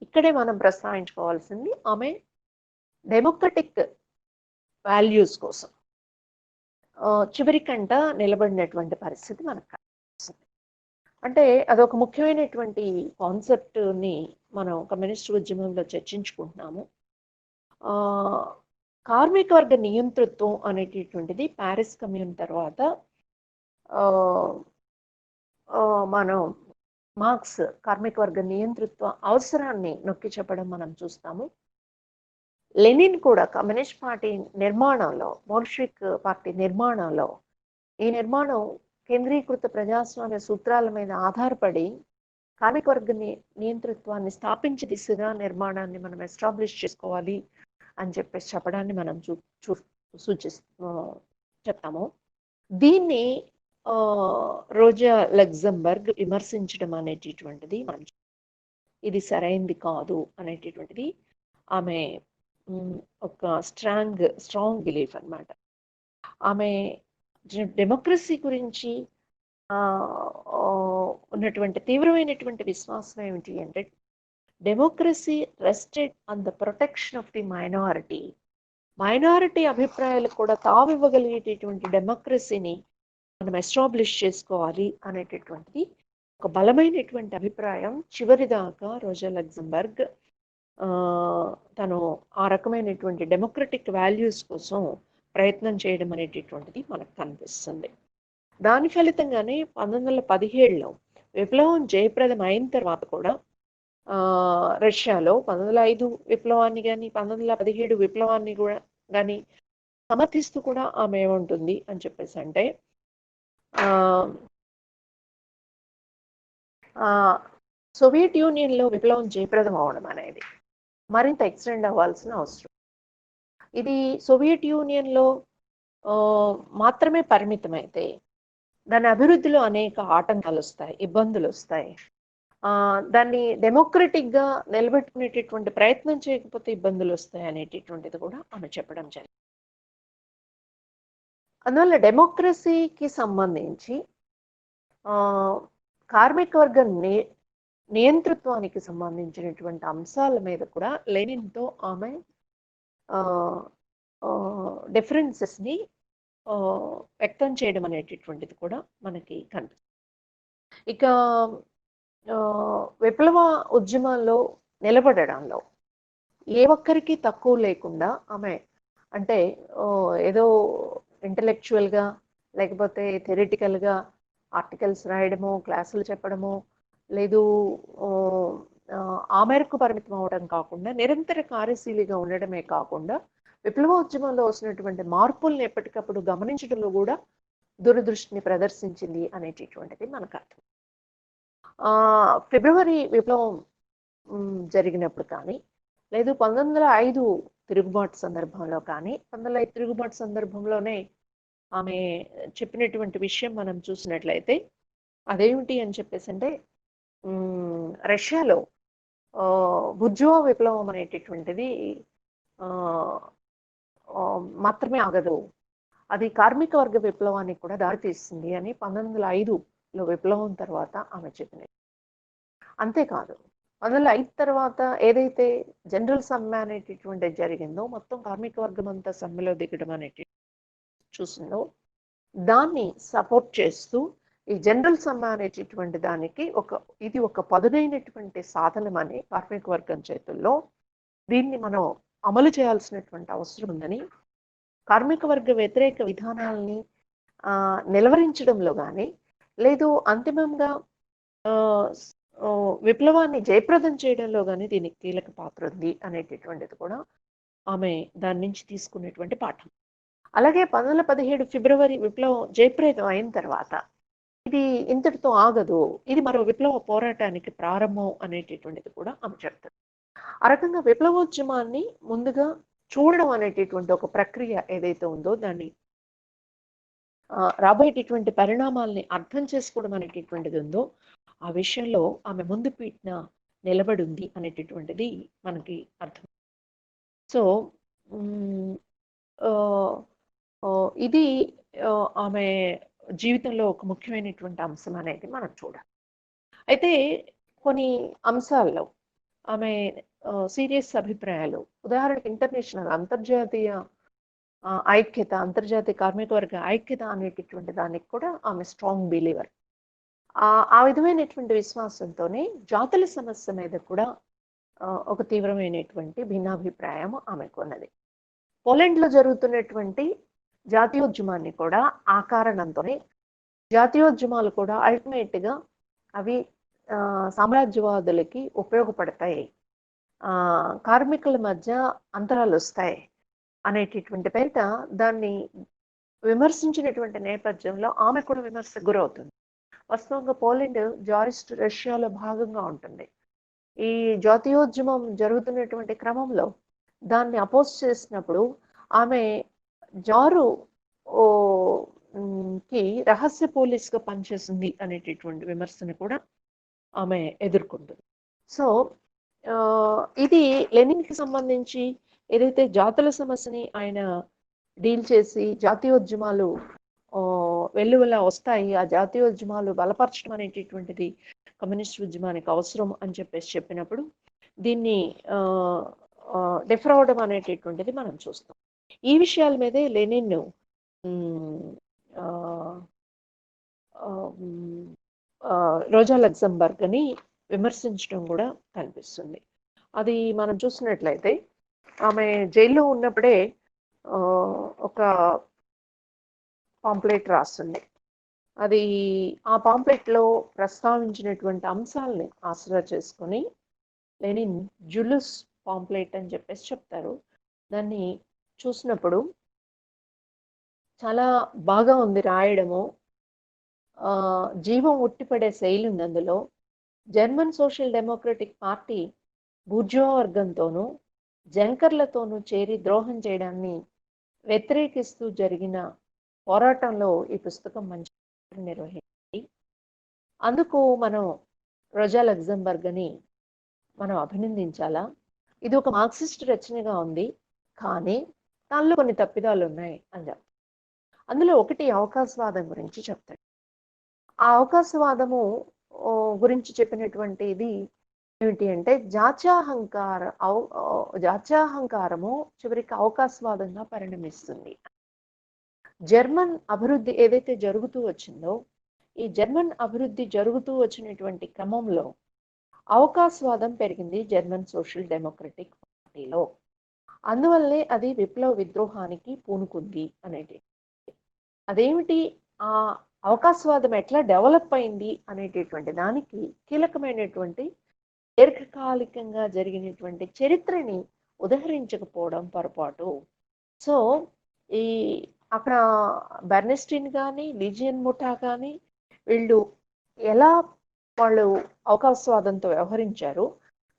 ఇక్కడే మనం ప్రస్తావించుకోవాల్సింది, ఆమె డెమోక్రటిక్ వాల్యూస్ కోసం చివరికంట నిలబడినటువంటి పరిస్థితి మనకు కనిపిస్తుంది. అంటే అదొక ముఖ్యమైనటువంటి కాన్సెప్ట్ని మనం కమ్యూనిస్ట్ ఉద్యమంలో చర్చించుకుంటున్నాము. కార్మిక వర్గ నియంతృత్వం అనేటటువంటిది ప్యారిస్ కమ్యూన్ తర్వాత మనం మార్క్స్ కార్మిక వర్గ నియంతృత్వ అవసరాన్ని నొక్కి చెప్పడం మనం చూస్తాము. లెనిన్ కూడా కమ్యూనిస్ట్ పార్టీ నిర్మాణంలో, బోల్షివిక్ పార్టీ నిర్మాణంలో, ఈ నిర్మాణం కేంద్రీకృత ప్రజాస్వామ్య సూత్రాల మీద ఆధారపడి కార్మిక వర్గ నియంతృత్వాన్ని స్థాపించే దిశగా నిర్మాణాన్ని మనం ఎస్టాబ్లిష్ చేసుకోవాలి అని చెప్పేసి చెప్పడాన్ని మనం చెప్తాము. దీన్ని రోజా లక్సెంబర్గ్ విమర్శించడం అనేటటువంటిది మనం ఇది సరైనది కాదు అనేటటువంటిది ఆమె ఒక స్ట్రాంగ్ బిలీఫ్ అన్నమాట. ఆమె డెమోక్రసీ గురించి ఉన్నటువంటి తీవ్రమైనటువంటి విశ్వాసం ఏమిటి అంటే, democracy rested on the protection of the minority. Minority అభిప్రాయాలకు కూడా తావివ్వగలిగేటటువంటి డెమోక్రసీని మనం ఎస్టాబ్లిష్ చేసుకోవాలి అనేటటువంటిది ఒక బలమైనటువంటి అభిప్రాయం. చివరిదాకా రోజా లగ్జంబర్గ్ తను ఆ రకమైనటువంటి డెమోక్రటిక్ వాల్యూస్ కోసం ప్రయత్నం చేయడం అనేటటువంటిది మనకు కనిపిస్తుంది. దాని ఫలితంగానే 1917లో విప్లవం జయప్రదం అయిన తర్వాత కూడా రష్యాలో 1905 విప్లవాన్ని కానీ 1917 విప్లవాన్ని కూడా కానీ సమర్థిస్తూ కూడా ఆమె ఏముంటుంది అని చెప్పేసి అంటే సోవియట్ యూనియన్లో విప్లవం జయప్రదం అవడం అనేది మరింత ఎక్స్టెండ్ అవ్వాల్సిన అవసరం. ఇది సోవియట్ యూనియన్లో మాత్రమే పరిమితమైతే దాని అభివృద్ధిలో అనేక ఆటంకాలు వస్తాయి, ఇబ్బందులు వస్తాయి. దాన్ని డెమోక్రటిక్గా నిలబెట్టుకునేటటువంటి ప్రయత్నం చేయకపోతే ఇబ్బందులు వస్తాయి అనేటటువంటిది కూడా ఆమె చెప్పడం జరిగింది. అందువల్ల డెమోక్రసీకి సంబంధించి కార్మిక వర్గ నియంతృత్వానికి సంబంధించినటువంటి అంశాల మీద కూడా లెనిన్తో ఆమె డిఫరెన్సెస్ని వ్యక్తం చేయడం అనేటటువంటిది కూడా మనకి కనిపిస్తుంది. ఇక విప్లవ ఉద్యమాల్లో నిలబడడంలో ఏ ఒక్కరికి తక్కువ లేకుండా ఆమె అంటే ఏదో ఇంటలెక్చువల్గా లేకపోతే థెరిటికల్గా ఆర్టికల్స్ రాయడము, క్లాసులు చెప్పడము, లేదు ఆ మేరకు పరిమితం అవడం కాకుండా నిరంతర కార్యశీలిగా ఉండడమే కాకుండా విప్లవోద్యమంలో వచ్చినటువంటి మార్పుల్ని ఎప్పటికప్పుడు గమనించడంలో కూడా దూరదృష్టిని ప్రదర్శించింది అనేటటువంటిది మనకు అర్థం. ఫిబ్రవరి విప్లవం జరిగినప్పుడు కానీ లేదు 1905 తిరుగుబాటు సందర్భంలో కానీ 1905 తిరుగుబాటు సందర్భంలోనే ఆమె చెప్పినటువంటి విషయం మనం చూసినట్లయితే అదేమిటి అని చెప్పేసి అంటే రష్యాలో బుర్జువా విప్లవం అనేటటువంటిది మాత్రమే ఆగదు, అది కార్మిక వర్గ విప్లవానికి కూడా దారితీస్తుంది అని 1905లో విప్లవం తర్వాత ఆమె చెప్పినది. అంతేకాదు 1905 తర్వాత ఏదైతే జనరల్ సమ్మె అనేటటువంటిది జరిగిందో, మొత్తం కార్మిక వర్గం అంతా సమ్మెలో దిగడం అనేటి చూసిందో, దాన్ని సపోర్ట్ చేస్తూ ఈ జనరల్ సమ్మె అనేటటువంటి దానికి ఇది ఒక పదునైనటువంటి సాధనం అని కార్మిక వర్గం చేతుల్లో దీన్ని మనం అమలు చేయాల్సినటువంటి అవసరం ఉందని, కార్మిక వర్గ వ్యతిరేక విధానాలని నిలవరించడంలో కానీ లేదు అంతిమంగా విప్లవాన్ని జయప్రదం చేయడంలో కానీ దీనికి కీలక పాత్ర ఉంది అనేటటువంటిది కూడా ఆమె దాని నుంచి తీసుకునేటువంటి పాఠం. అలాగే 1917 ఫిబ్రవరి విప్లవం జయప్రదం అయిన తర్వాత ఇది ఇంతటితో ఆగదు, ఇది మరో విప్లవ పోరాటానికి ప్రారంభం అనేటటువంటిది కూడా ఆమె చెప్తారు. ఆ రకంగా విప్లవోద్యమాన్ని ముందుగా చూడడం అనేటటువంటి ఒక ప్రక్రియ ఏదైతే ఉందో, దాన్ని రాబోయేటటువంటి పరిణామాల్ని అర్థం చేసుకోవడం అనేటటువంటిది ఉందో, ఆ విషయంలో ఆమె ముందు పీఠన నిలబడి ఉంది అనేటటువంటిది మనకి అర్థం. సో ఇది ఆమె జీవితంలో ఒక ముఖ్యమైనటువంటి అంశం అనేది మనం చూడాలి. అయితే కొన్ని అంశాల్లో ఆమె సీరియస్ అభిప్రాయాలు, ఉదాహరణకు ఇంటర్నేషనల్ అంతర్జాతీయ ఐక్యత, అంతర్జాతీయ కార్మిక వర్గ ఐక్యత అనేటటువంటి దానికి కూడా ఆమె స్ట్రాంగ్ బిలీవర్. ఆ విధమైనటువంటి విశ్వాసంతోనే జాతుల సమస్య మీద కూడా ఒక తీవ్రమైనటువంటి భిన్నాభిప్రాయం ఆమెకు ఉన్నది. పోలాండ్లో జరుగుతున్నటువంటి జాతీయోద్యమాన్ని కూడా ఆ కారణంతోనే, జాతీయోద్యమాలు కూడా అల్టిమేట్గా అవి సామ్రాజ్యవాదులకి ఉపయోగపడతాయి, కార్మికుల మధ్య అంతరాలు వస్తాయి అనేటటువంటి పేరిట దాన్ని విమర్శించినటువంటి నేపథ్యంలో ఆమె కూడా విమర్శకు గురవుతుంది. వాస్తవంగా పోలాండ్ జారిస్ట్ రష్యాలో భాగంగా ఉంటుంది. ఈ జాతీయోద్యమం జరుగుతున్నటువంటి క్రమంలో దాన్ని అపోజ్ చేసినప్పుడు ఆమె జారు కి రహస్య పోలీసుగా పనిచేసింది అనేటటువంటి విమర్శను కూడా ఆమె ఎదుర్కొంటుంది. సో ఇది లెనిన్కి సంబంధించి ఏదైతే జాతుల సమస్యని ఆయన డీల్ చేసి జాతీయోద్యమాలు వెల్లువలా వస్తాయి, ఆ జాతీయోద్యమాలు బలపరచడం అనేటటువంటిది కమ్యూనిస్ట్ ఉద్యమానికి అవసరం అని చెప్పేసి చెప్పినప్పుడు దీన్ని డిఫర్ అవడం అనేటటువంటిది మనం చూస్తాం. ఈ విషయాల మీదే లెనిన్ ఉమ్, ఆ, ఆ, ఉమ్, రోజా లగ్జంబర్గ్ అని విమర్శించడం కూడా కనిపిస్తుంది. అది మనం చూసినట్లయితే ఆమె జైల్లో ఉన్నప్పుడే ఆ, ఒక పాంప్లెట్ రాస్తుంది. అది ఆ పాంప్లెట్లో ప్రస్తావించినటువంటి అంశాలని ఆసరా చేసుకొని లెనిన్ జులుస్ పాంప్లెట్ అని చెప్పేసి చెప్తారు. దాన్ని చూసినప్పుడు చాలా బాగా ఉంది రాయడము. జీవం ఉట్టిపడే శైలి ఉంది అందులో. German social democratic party bourgeois వర్గంతోనూ జంకర్లతోనూ చేరి ద్రోహం చేయడాన్ని వ్యతిరేకిస్తూ జరిగిన పోరాటంలో ఈ పుస్తకం మంచి నిర్వహించింది. అందుకు మనం రోజా లగ్జంబర్గ్ అని మనం అభినందించాలా. ఇది ఒక మార్క్సిస్ట్ రచనగా ఉంది, కానీ దానిలో కొన్ని తప్పిదాలు ఉన్నాయి అని చెప్తారు. అందులో ఒకటి అవకాశవాదం గురించి చెప్తాడు. ఆ అవకాశవాదము గురించి చెప్పినటువంటిది ఏమిటి అంటే జాత్యాహంకారము చివరికి అవకాశవాదంగా పరిణమిస్తుంది. జర్మన్ అభివృద్ధి ఏదైతే జరుగుతూ వచ్చిందో, ఈ జర్మన్ అభివృద్ధి జరుగుతూ వచ్చినటువంటి క్రమంలో అవకాశవాదం పెరిగింది జర్మన్ సోషల్ డెమోక్రటిక్ పార్టీలో. అందువల్లే అది విప్లవ విద్రోహానికి పూనుకుంది అనేది. అదేమిటి, ఆ అవకాశవాదం ఎట్లా డెవలప్ అయింది అనేటటువంటి దానికి కీలకమైనటువంటి దీర్ఘకాలికంగా జరిగినటువంటి చరిత్రని ఉదహరించకపోవడం పొరపాటు. సో ఈ అక్కడ బెర్నెస్టీన్ కానీ లీజియన్ ముఠా కానీ వీళ్ళు ఎలా వాళ్ళు అవకాశవాదంతో వ్యవహరించారు,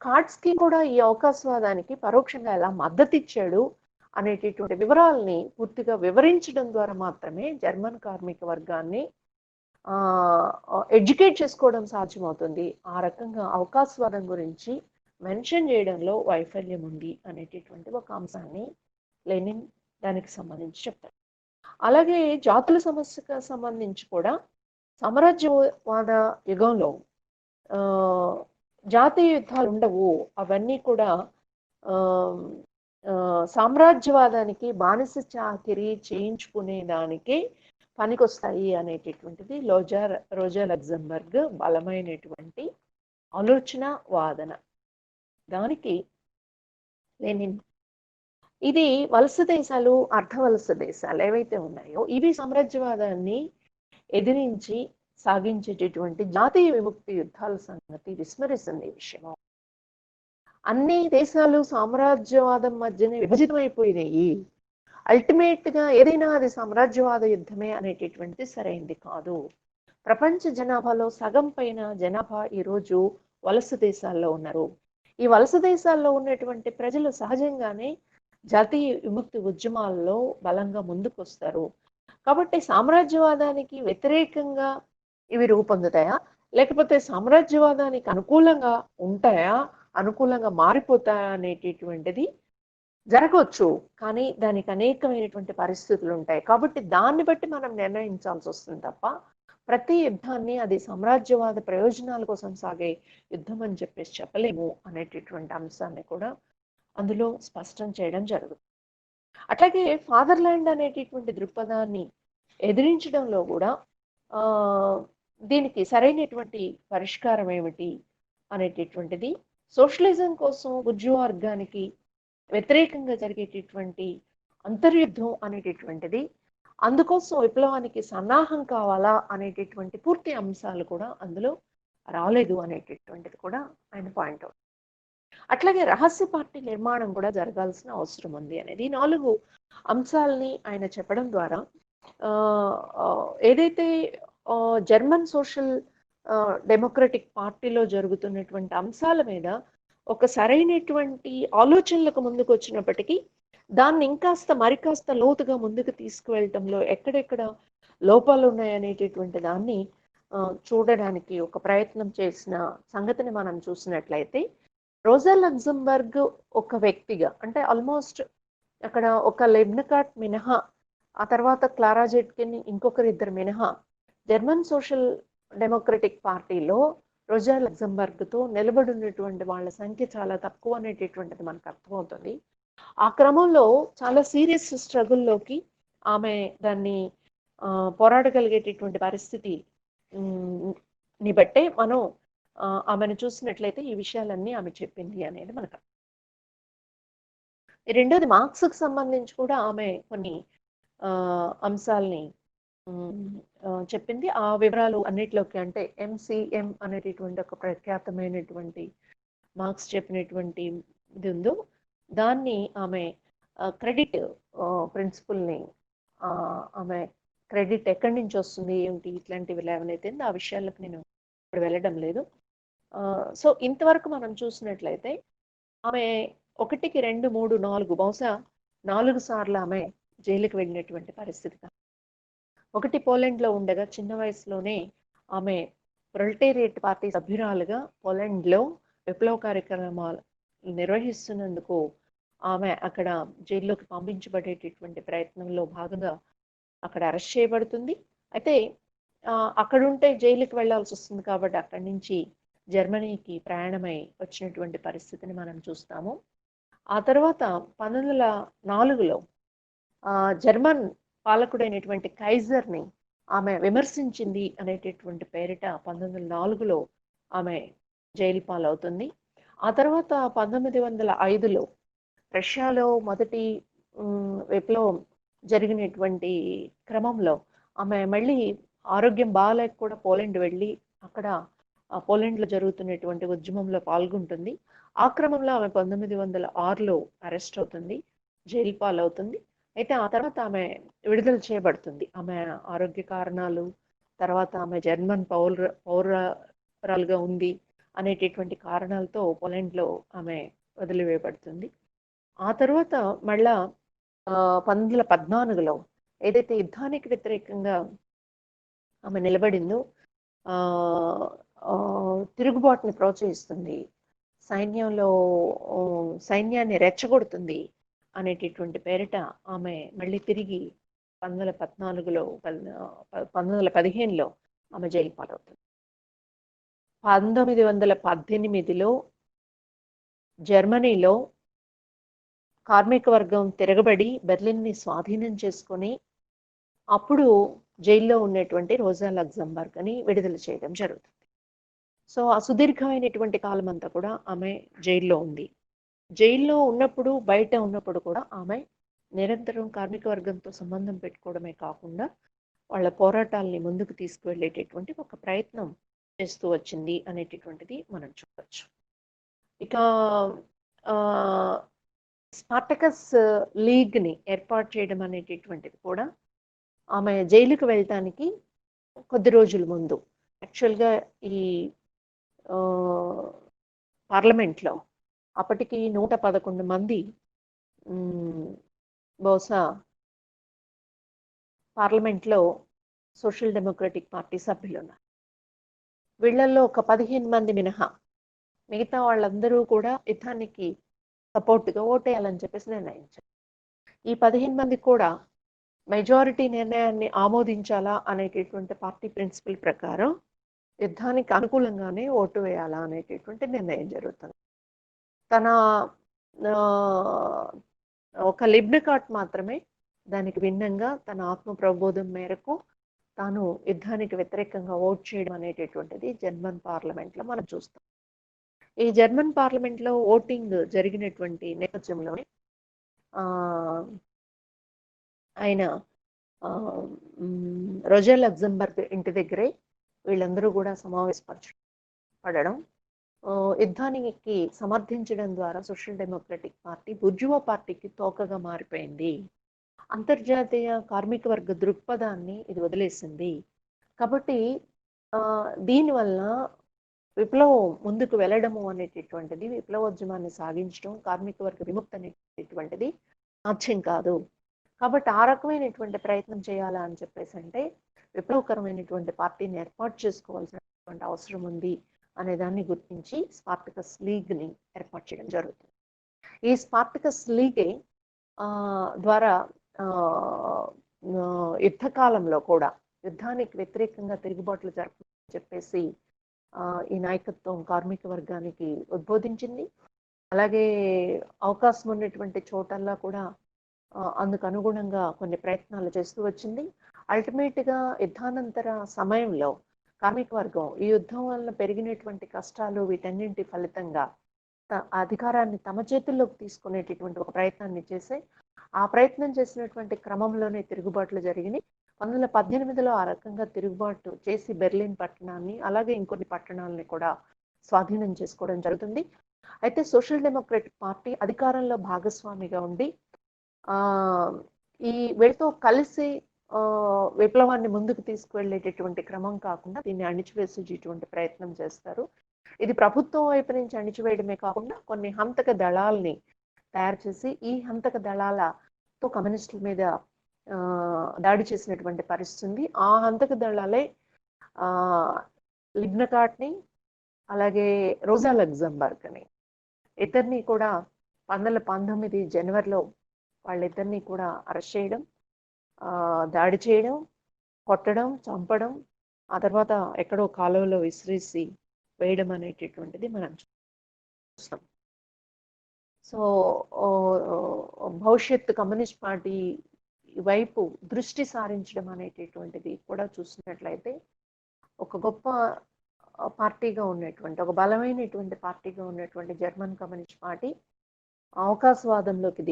కాట్స్కి కూడా ఈ అవకాశవాదానికి పరోక్షంగా ఎలా మద్దతు ఇచ్చాడు అనేటటువంటి వివరాలని పూర్తిగా వివరించడం ద్వారా మాత్రమే జర్మన్ కార్మిక వర్గాన్ని ఎడ్యుకేట్ చేసుకోవడం సాధ్యమవుతుంది. ఆ రకంగా అవకాశవాదం గురించి మెన్షన్ చేయడంలో వైఫల్యం ఉంది అనేటటువంటి ఒక అంశాన్ని లెనిన్ దానికి సంబంధించి చెప్తారు. అలాగే జాతుల సమస్యకు సంబంధించి కూడా సామ్రాజ్యవాద యుగంలో జాతీయ యుద్ధాలు ఉండవు, అవన్నీ కూడా సామ్రాజ్యవాదానికి బానిస చాకిరీ చేయించుకునేదానికి పనికొస్తాయి అనేటటువంటిది రోజా లగ్జంబర్గ్ బలమైనటువంటి ఆలోచన వాదన. దానికి లెనిన్ ఇది వలస దేశాలు, అర్ధవలస దేశాలు ఏవైతే ఉన్నాయో ఇవి సామ్రాజ్యవాదాన్ని ఎదిరించి సాగించేటటువంటి జాతీయ విముక్తి యుద్ధాల సంగతి విస్మరిస్తుంది. ఈ విషయం అన్ని దేశాలు సామ్రాజ్యవాదం మధ్యనే విభజితమైపోయినాయి, అల్టిమేట్ గా ఏదైనా అది సామ్రాజ్యవాద యుద్ధమే అనేటటువంటిది సరైంది కాదు. ప్రపంచ జనాభాలో సగం పైన జనాభా ఈరోజు వలస దేశాల్లో ఉన్నారు. ఈ వలస దేశాల్లో ఉన్నటువంటి ప్రజలు సహజంగానే జాతీయ విముక్తి ఉద్యమాల్లో బలంగా ముందుకు వస్తారు. కాబట్టి సామ్రాజ్యవాదానికి వ్యతిరేకంగా ఇవి రూపొందుతాయా, లేకపోతే సామ్రాజ్యవాదానికి అనుకూలంగా ఉంటాయా, అనుకూలంగా మారిపోతాయా అనేటటువంటిది జరగవచ్చు, కానీ దానికి అనేకమైనటువంటి పరిస్థితులు ఉంటాయి. కాబట్టి దాన్ని బట్టి మనం నిర్ణయించాల్సి వస్తుంది తప్ప ప్రతి యుద్ధాన్ని అది సామ్రాజ్యవాద ప్రయోజనాల కోసం సాగే యుద్ధం అని చెప్పేసి చెప్పలేము అనేటటువంటి అంశాన్ని కూడా అందులో స్పష్టం చేయడం జరుగుతుంది. అట్లాగే ఫాదర్లాండ్ అనేటటువంటి దృక్పథాన్ని ఎదిరించడంలో కూడా దీనికి సరైనటువంటి పరిష్కారం ఏమిటి అనేటటువంటిది, సోషలిజం కోసం బుర్జువా వర్గానికి వ్యతిరేకంగా జరిగేటటువంటి అంతర్యుద్ధం అనేటటువంటిది, అందుకోసం విప్లవానికి సన్నాహం కావాలా అనేటటువంటి పూర్తి అంశాలు కూడా అందులో రాలేదు అనేటటువంటిది కూడా ఆయన పాయింట్ అవుట్. అట్లాగే రహస్య పార్టీ నిర్మాణం కూడా జరగాల్సిన అవసరం ఉంది అనేది 4 అంశాలని ఆయన చెప్పడం ద్వారా ఏదైతే జర్మన్ సోషల్ డెమోక్రటిక్ పార్టీలో జరుగుతున్నటువంటి అంశాల మీద ఒక సరైనటువంటి ఆలోచనలకు ముందుకు వచ్చినప్పటికీ దాన్ని ఇంకాస్త మరికాస్త లోతుగా ముందుకు తీసుకువెళ్ళటంలో ఎక్కడెక్కడ లోపాలు ఉన్నాయనేటటువంటి దాన్ని చూడడానికి ఒక ప్రయత్నం చేసిన సంగతిని మనం చూసినట్లయితే, రోజా లగ్జంబర్గ్ ఒక వ్యక్తిగా, అంటే ఆల్మోస్ట్ అక్కడ ఒక లెబ్నకాట్ మినహా, ఆ తర్వాత క్లారా జెట్కిన్ ఇంకొకరిద్దరు మినహా జర్మన్ సోషల్ డెమోక్రటిక్ పార్టీలో రోజా లగ్జంబర్గ్తో నిలబడి ఉన్నటువంటి వాళ్ళ సంఖ్య చాలా తక్కువ అనేటటువంటిది మనకు అర్థమవుతుంది. ఆ క్రమంలో చాలా సీరియస్ స్ట్రగుల్లోకి ఆమె దాన్ని పోరాడగలిగేటటువంటి పరిస్థితి ని బట్టే మనం ఆమెను చూసినట్లయితే ఈ విషయాలన్నీ ఆమె చెప్పింది అనేది మనకు. రెండోది మార్క్స్కి సంబంధించి కూడా ఆమె కొన్ని అంశాలని చెప్పింది. ఆ వివరాలు అన్నిటిలోకి అంటే MCM అనేటటువంటి ఒక ప్రఖ్యాతమైనటువంటి మార్క్స్ చెప్పినటువంటి ఇది ఉందో దాన్ని ఆమె క్రెడిట్ ప్రిన్సిపల్ని ఆమె క్రెడిట్ ఎక్కడి నుంచి వస్తుంది ఏమిటి ఇట్లాంటివి లేవనైతే ఆ విషయాలకు నేను ఇప్పుడు వెళ్ళడం లేదు. సో ఇంతవరకు మనం చూసినట్లయితే ఆమె 1, 2, 3, 4 బహుశా 4 సార్లు ఆమె జైలుకి వెళ్ళినటువంటి పరిస్థితి. ఒకటి పోలాండ్లో ఉండగా చిన్న వయసులోనే ఆమె ప్రొలెటేరియట్ పార్టీ సభ్యురాలుగా పోలాండ్లో విప్లవ కార్యక్రమాలు నిర్వహిస్తున్నందుకు ఆమె అక్కడ జైల్లోకి పంపించబడేటటువంటి ప్రయత్నంలో భాగంగా అక్కడ అరెస్ట్ చేయబడుతుంది. అయితే అక్కడుంటే జైలుకి వెళ్లాల్సి వస్తుంది కాబట్టి అక్కడి నుంచి జర్మనీకి ప్రయాణమై వచ్చినటువంటి పరిస్థితిని మనం చూస్తాము. ఆ తర్వాత 1904లో జర్మన్ పాలకుడైనటువంటి కైజర్ని ఆమె విమర్శించింది అనేటటువంటి పేరిట 1904లో ఆమె జైలు పాలవుతుంది. ఆ తర్వాత 1905లో రష్యాలో మొదటి విప్లవం జరిగినటువంటి క్రమంలో ఆమె మళ్ళీ ఆరోగ్యం బాగాలేక కూడా పోలాండ్ వెళ్ళి అక్కడ పోలాండ్లో జరుగుతున్నటువంటి ఉద్యమంలో పాల్గొంటుంది. ఆ క్రమంలో ఆమె 1906లో అరెస్ట్ అవుతుంది, జైలు పాలవుతుంది. అయితే ఆ తర్వాత ఆమె విడుదల చేయబడుతుంది. ఆమె ఆరోగ్య కారణాలు, తర్వాత ఆమె జర్మన్ పౌరాలుగా ఉంది అనేటటువంటి కారణాలతో పోలాండ్లో ఆమె వదిలివేయబడుతుంది. ఆ తర్వాత మళ్ళా 1914లో ఏదైతే యుద్ధానికి వ్యతిరేకంగా ఆమె నిలబడిందో తిరుగుబాటుని ప్రోత్సహిస్తుంది, సైన్యాన్ని రెచ్చగొడుతుంది అనేటటువంటి పేరిట ఆమె మళ్ళీ తిరిగి 1915లో ఆమె జైలు పాలవుతుంది. 1918లో జర్మనీలో కార్మిక వర్గం తిరగబడి బెర్లిన్ని స్వాధీనం చేసుకొని అప్పుడు జైల్లో ఉన్నటువంటి రోజా లగ్జంబర్గ్ అని విడుదల చేయడం జరుగుతుంది. సో ఆ సుదీర్ఘమైనటువంటి కాలం అంతా కూడా ఆమె జైల్లో ఉంది. జైల్లో ఉన్నప్పుడు బయట ఉన్నప్పుడు కూడా ఆమె నిరంతరం కార్మిక వర్గంతో సంబంధం పెట్టుకోవడమే కాకుండా వాళ్ళ పోరాటాలని ముందుకు తీసుకువెళ్ళేటటువంటి ఒక ప్రయత్నం చేస్తూ వచ్చింది అనేటటువంటిది మనం చూడవచ్చు. ఇక స్పార్టకస్ లీగ్ని ఏర్పాటు చేయడం అనేటటువంటిది కూడా ఆమె జైలుకు వెళ్ళటానికి కొద్ది రోజుల ముందు యాక్చువల్గా ఈ పార్లమెంట్లో అప్పటికి 111 మంది బహుశా పార్లమెంట్లో సోషల్ డెమోక్రటిక్ పార్టీ సభ్యులు ఉన్నారు. వీళ్ళల్లో ఒక 15 మంది మినహా మిగతా వాళ్ళందరూ కూడా యుద్ధానికి సపోర్ట్గా ఓటేయాలని చెప్పేసి నిర్ణయించారు. ఈ 15 మంది కూడా మెజారిటీ నిర్ణయాన్ని ఆమోదించాలా అనేటటువంటి పార్టీ ప్రిన్సిపల్ ప్రకారం యుద్ధానికి అనుకూలంగానే ఓటు వేయాలా అనేటటువంటి నిర్ణయం జరుగుతుంది. తన ఒక లిబ్నకాట్ మాత్రమే దానికి భిన్నంగా తన ఆత్మ ప్రబోధం మేరకు తాను యుద్ధానికి వ్యతిరేకంగా ఓట్ చేయడం అనేటటువంటిది జర్మన్ పార్లమెంట్లో మనం చూస్తాం. ఈ జర్మన్ పార్లమెంట్లో ఓటింగ్ జరిగినటువంటి నేపథ్యంలోనే ఆయన రోజా లగ్జంబర్గ్ ఇంటి దగ్గరే వీళ్ళందరూ కూడా సమావేశపడడం, యుద్ధానికి సమర్థించడం ద్వారా సోషల్ డెమోక్రటిక్ పార్టీ బుర్జువా పార్టీకి తోకగా మారిపోయింది. అంతర్జాతీయ కార్మిక వర్గ దృక్పథాన్ని ఇది వదిలేసింది. కాబట్టి దీనివల్ల విప్లవం ముందుకు వెళ్ళడము అనేటటువంటిది, విప్లవోద్యమాన్ని సాగించడం, కార్మిక వర్గ విముక్తి అనేటటువంటిది సాధ్యం కాదు. కాబట్టి ఆ రకమైనటువంటి ప్రయత్నం చేయాలా అని చెప్పేసి అంటే విప్లవకరమైనటువంటి పార్టీని ఏర్పాటు చేసుకోవాల్సినటువంటి అవసరం ఉంది అనే దాన్ని గుర్తించి స్పార్టకస్ లీగ్ని ఏర్పాటు చేయడం జరుగుతుంది. ఈ స్పార్టకస్ లీగే ద్వారా యుద్ధకాలంలో కూడా యుద్ధానికి వ్యతిరేకంగా తిరుగుబాట్లు జరపని చెప్పేసి ఈ నాయకత్వం కార్మిక వర్గానికి ఉద్బోధించింది. అలాగే అవకాశం ఉన్నటువంటి చోటల్లా కూడా అందుకు అనుగుణంగా కొన్ని ప్రయత్నాలు చేస్తూ వచ్చింది. అల్టిమేట్‌గా యుద్ధానంతర సమయంలో కార్మిక వర్గం ఈ యుద్ధం వల్ల పెరిగినటువంటి కష్టాలు వీటన్నింటి ఫలితంగా అధికారాన్ని తమ చేతుల్లోకి తీసుకునేటటువంటి ఒక ప్రయత్నాన్ని చేశాయి. ఆ ప్రయత్నం చేసినటువంటి క్రమంలోనే తిరుగుబాట్లు జరిగినాయి. 1918లో ఆ రకంగా తిరుగుబాటు చేసి బెర్లిన్ పట్టణాన్ని, అలాగే ఇంకొన్ని పట్టణాలని కూడా స్వాధీనం చేసుకోవడం జరుగుతుంది. అయితే సోషల్ డెమోక్రటిక్ పార్టీ అధికారంలో భాగస్వామిగా ఉండి ఈ వీళ్ళతో కలిసి విప్లవాన్ని ముందుకు తీసుకువెళ్ళేటటువంటి క్రమం కాకుండా దీన్ని అణిచివేసేటటువంటి ప్రయత్నం చేస్తారు. ఇది ప్రభుత్వం వైపు నుంచి అణిచివేయడమే కాకుండా కొన్ని హంతక దళాల్ని తయారు చేసి ఈ హంతక దళాలతో కమ్యూనిస్టుల మీద దాడి చేసినటువంటి పరిస్థితి. ఆ హంతక దళాలే లిబ్నకాట్ని, అలాగే రోజా లగ్జంబర్గ్ అని ఇద్దరిని కూడా 1919 జనవరిలో వాళ్ళిద్దరిని కూడా అరెస్ట్ చేయడం, దాడి చేయడం, కొట్టడం, చంపడం, ఆ తర్వాత ఎక్కడో కాలువలో విసిరేసి వేయడం అనేటటువంటిది మనం చూస్తాం. సో భవిష్యత్తు కమ్యూనిస్ట్ పార్టీ వైపు దృష్టి సారించడం అనేటటువంటిది కూడా చూసినట్లయితే ఒక గొప్ప పార్టీగా ఉన్నటువంటి, ఒక బలమైనటువంటి పార్టీగా ఉన్నటువంటి జర్మన్ కమ్యూనిస్ట్ పార్టీ అవకాశవాదంలోకి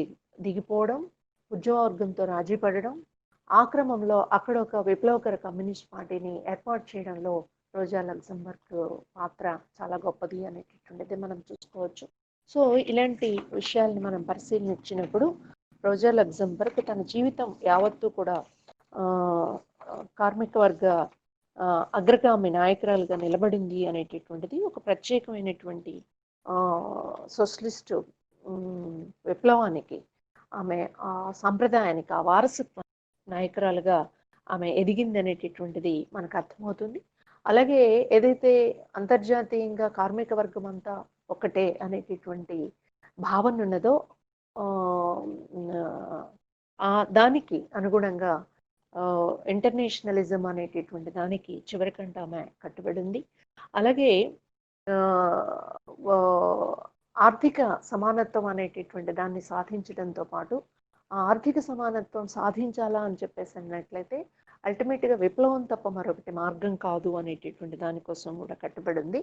దిగిపోవడం, ఉద్యోగవర్గంతో రాజీ పడడం, ఆ క్రమంలో అక్కడ ఒక విప్లవకర కమ్యూనిస్ట్ పార్టీని ఏర్పాటు చేయడంలో రోజా లగ్జంబర్గ్ పాత్ర చాలా గొప్పది అనేటటువంటిది మనం చూసుకోవచ్చు. సో ఇలాంటి విషయాల్ని మనం పరిశీలించినప్పుడు రోజా లగ్జంబర్గ్ తన జీవితం యావత్తూ కూడా కార్మిక వర్గ అగ్రగామి నాయకురాలుగా నిలబడింది అనేటటువంటిది ఒక ప్రత్యేకమైనటువంటి సోషలిస్టు విప్లవానికి, ఆమె ఆ సంప్రదాయానికి, ఆ వారసత్వ నాయకురాలుగా ఆమె ఎదిగింది అనేటటువంటిది మనకు అర్థమవుతుంది. అలాగే ఏదైతే అంతర్జాతీయంగా కార్మిక వర్గం అంతా ఒకటే అనేటటువంటి భావన ఉన్నదో దానికి అనుగుణంగా ఇంటర్నేషనలిజం అనేటటువంటి దానికి చివరికంట ఆమె కట్టుబడి ఉంది. అలాగే ఆర్థిక సమానత్వం అనేటటువంటి దాన్ని సాధించడంతో పాటు ఆర్థిక సమానత్వం సాధించాలా అని చెప్పేసి అన్నట్లయితే అల్టిమేట్గా విప్లవం తప్ప మరొకటి మార్గం కాదు అనేటటువంటి దానికోసం కూడా కట్టుబడి ఉంది.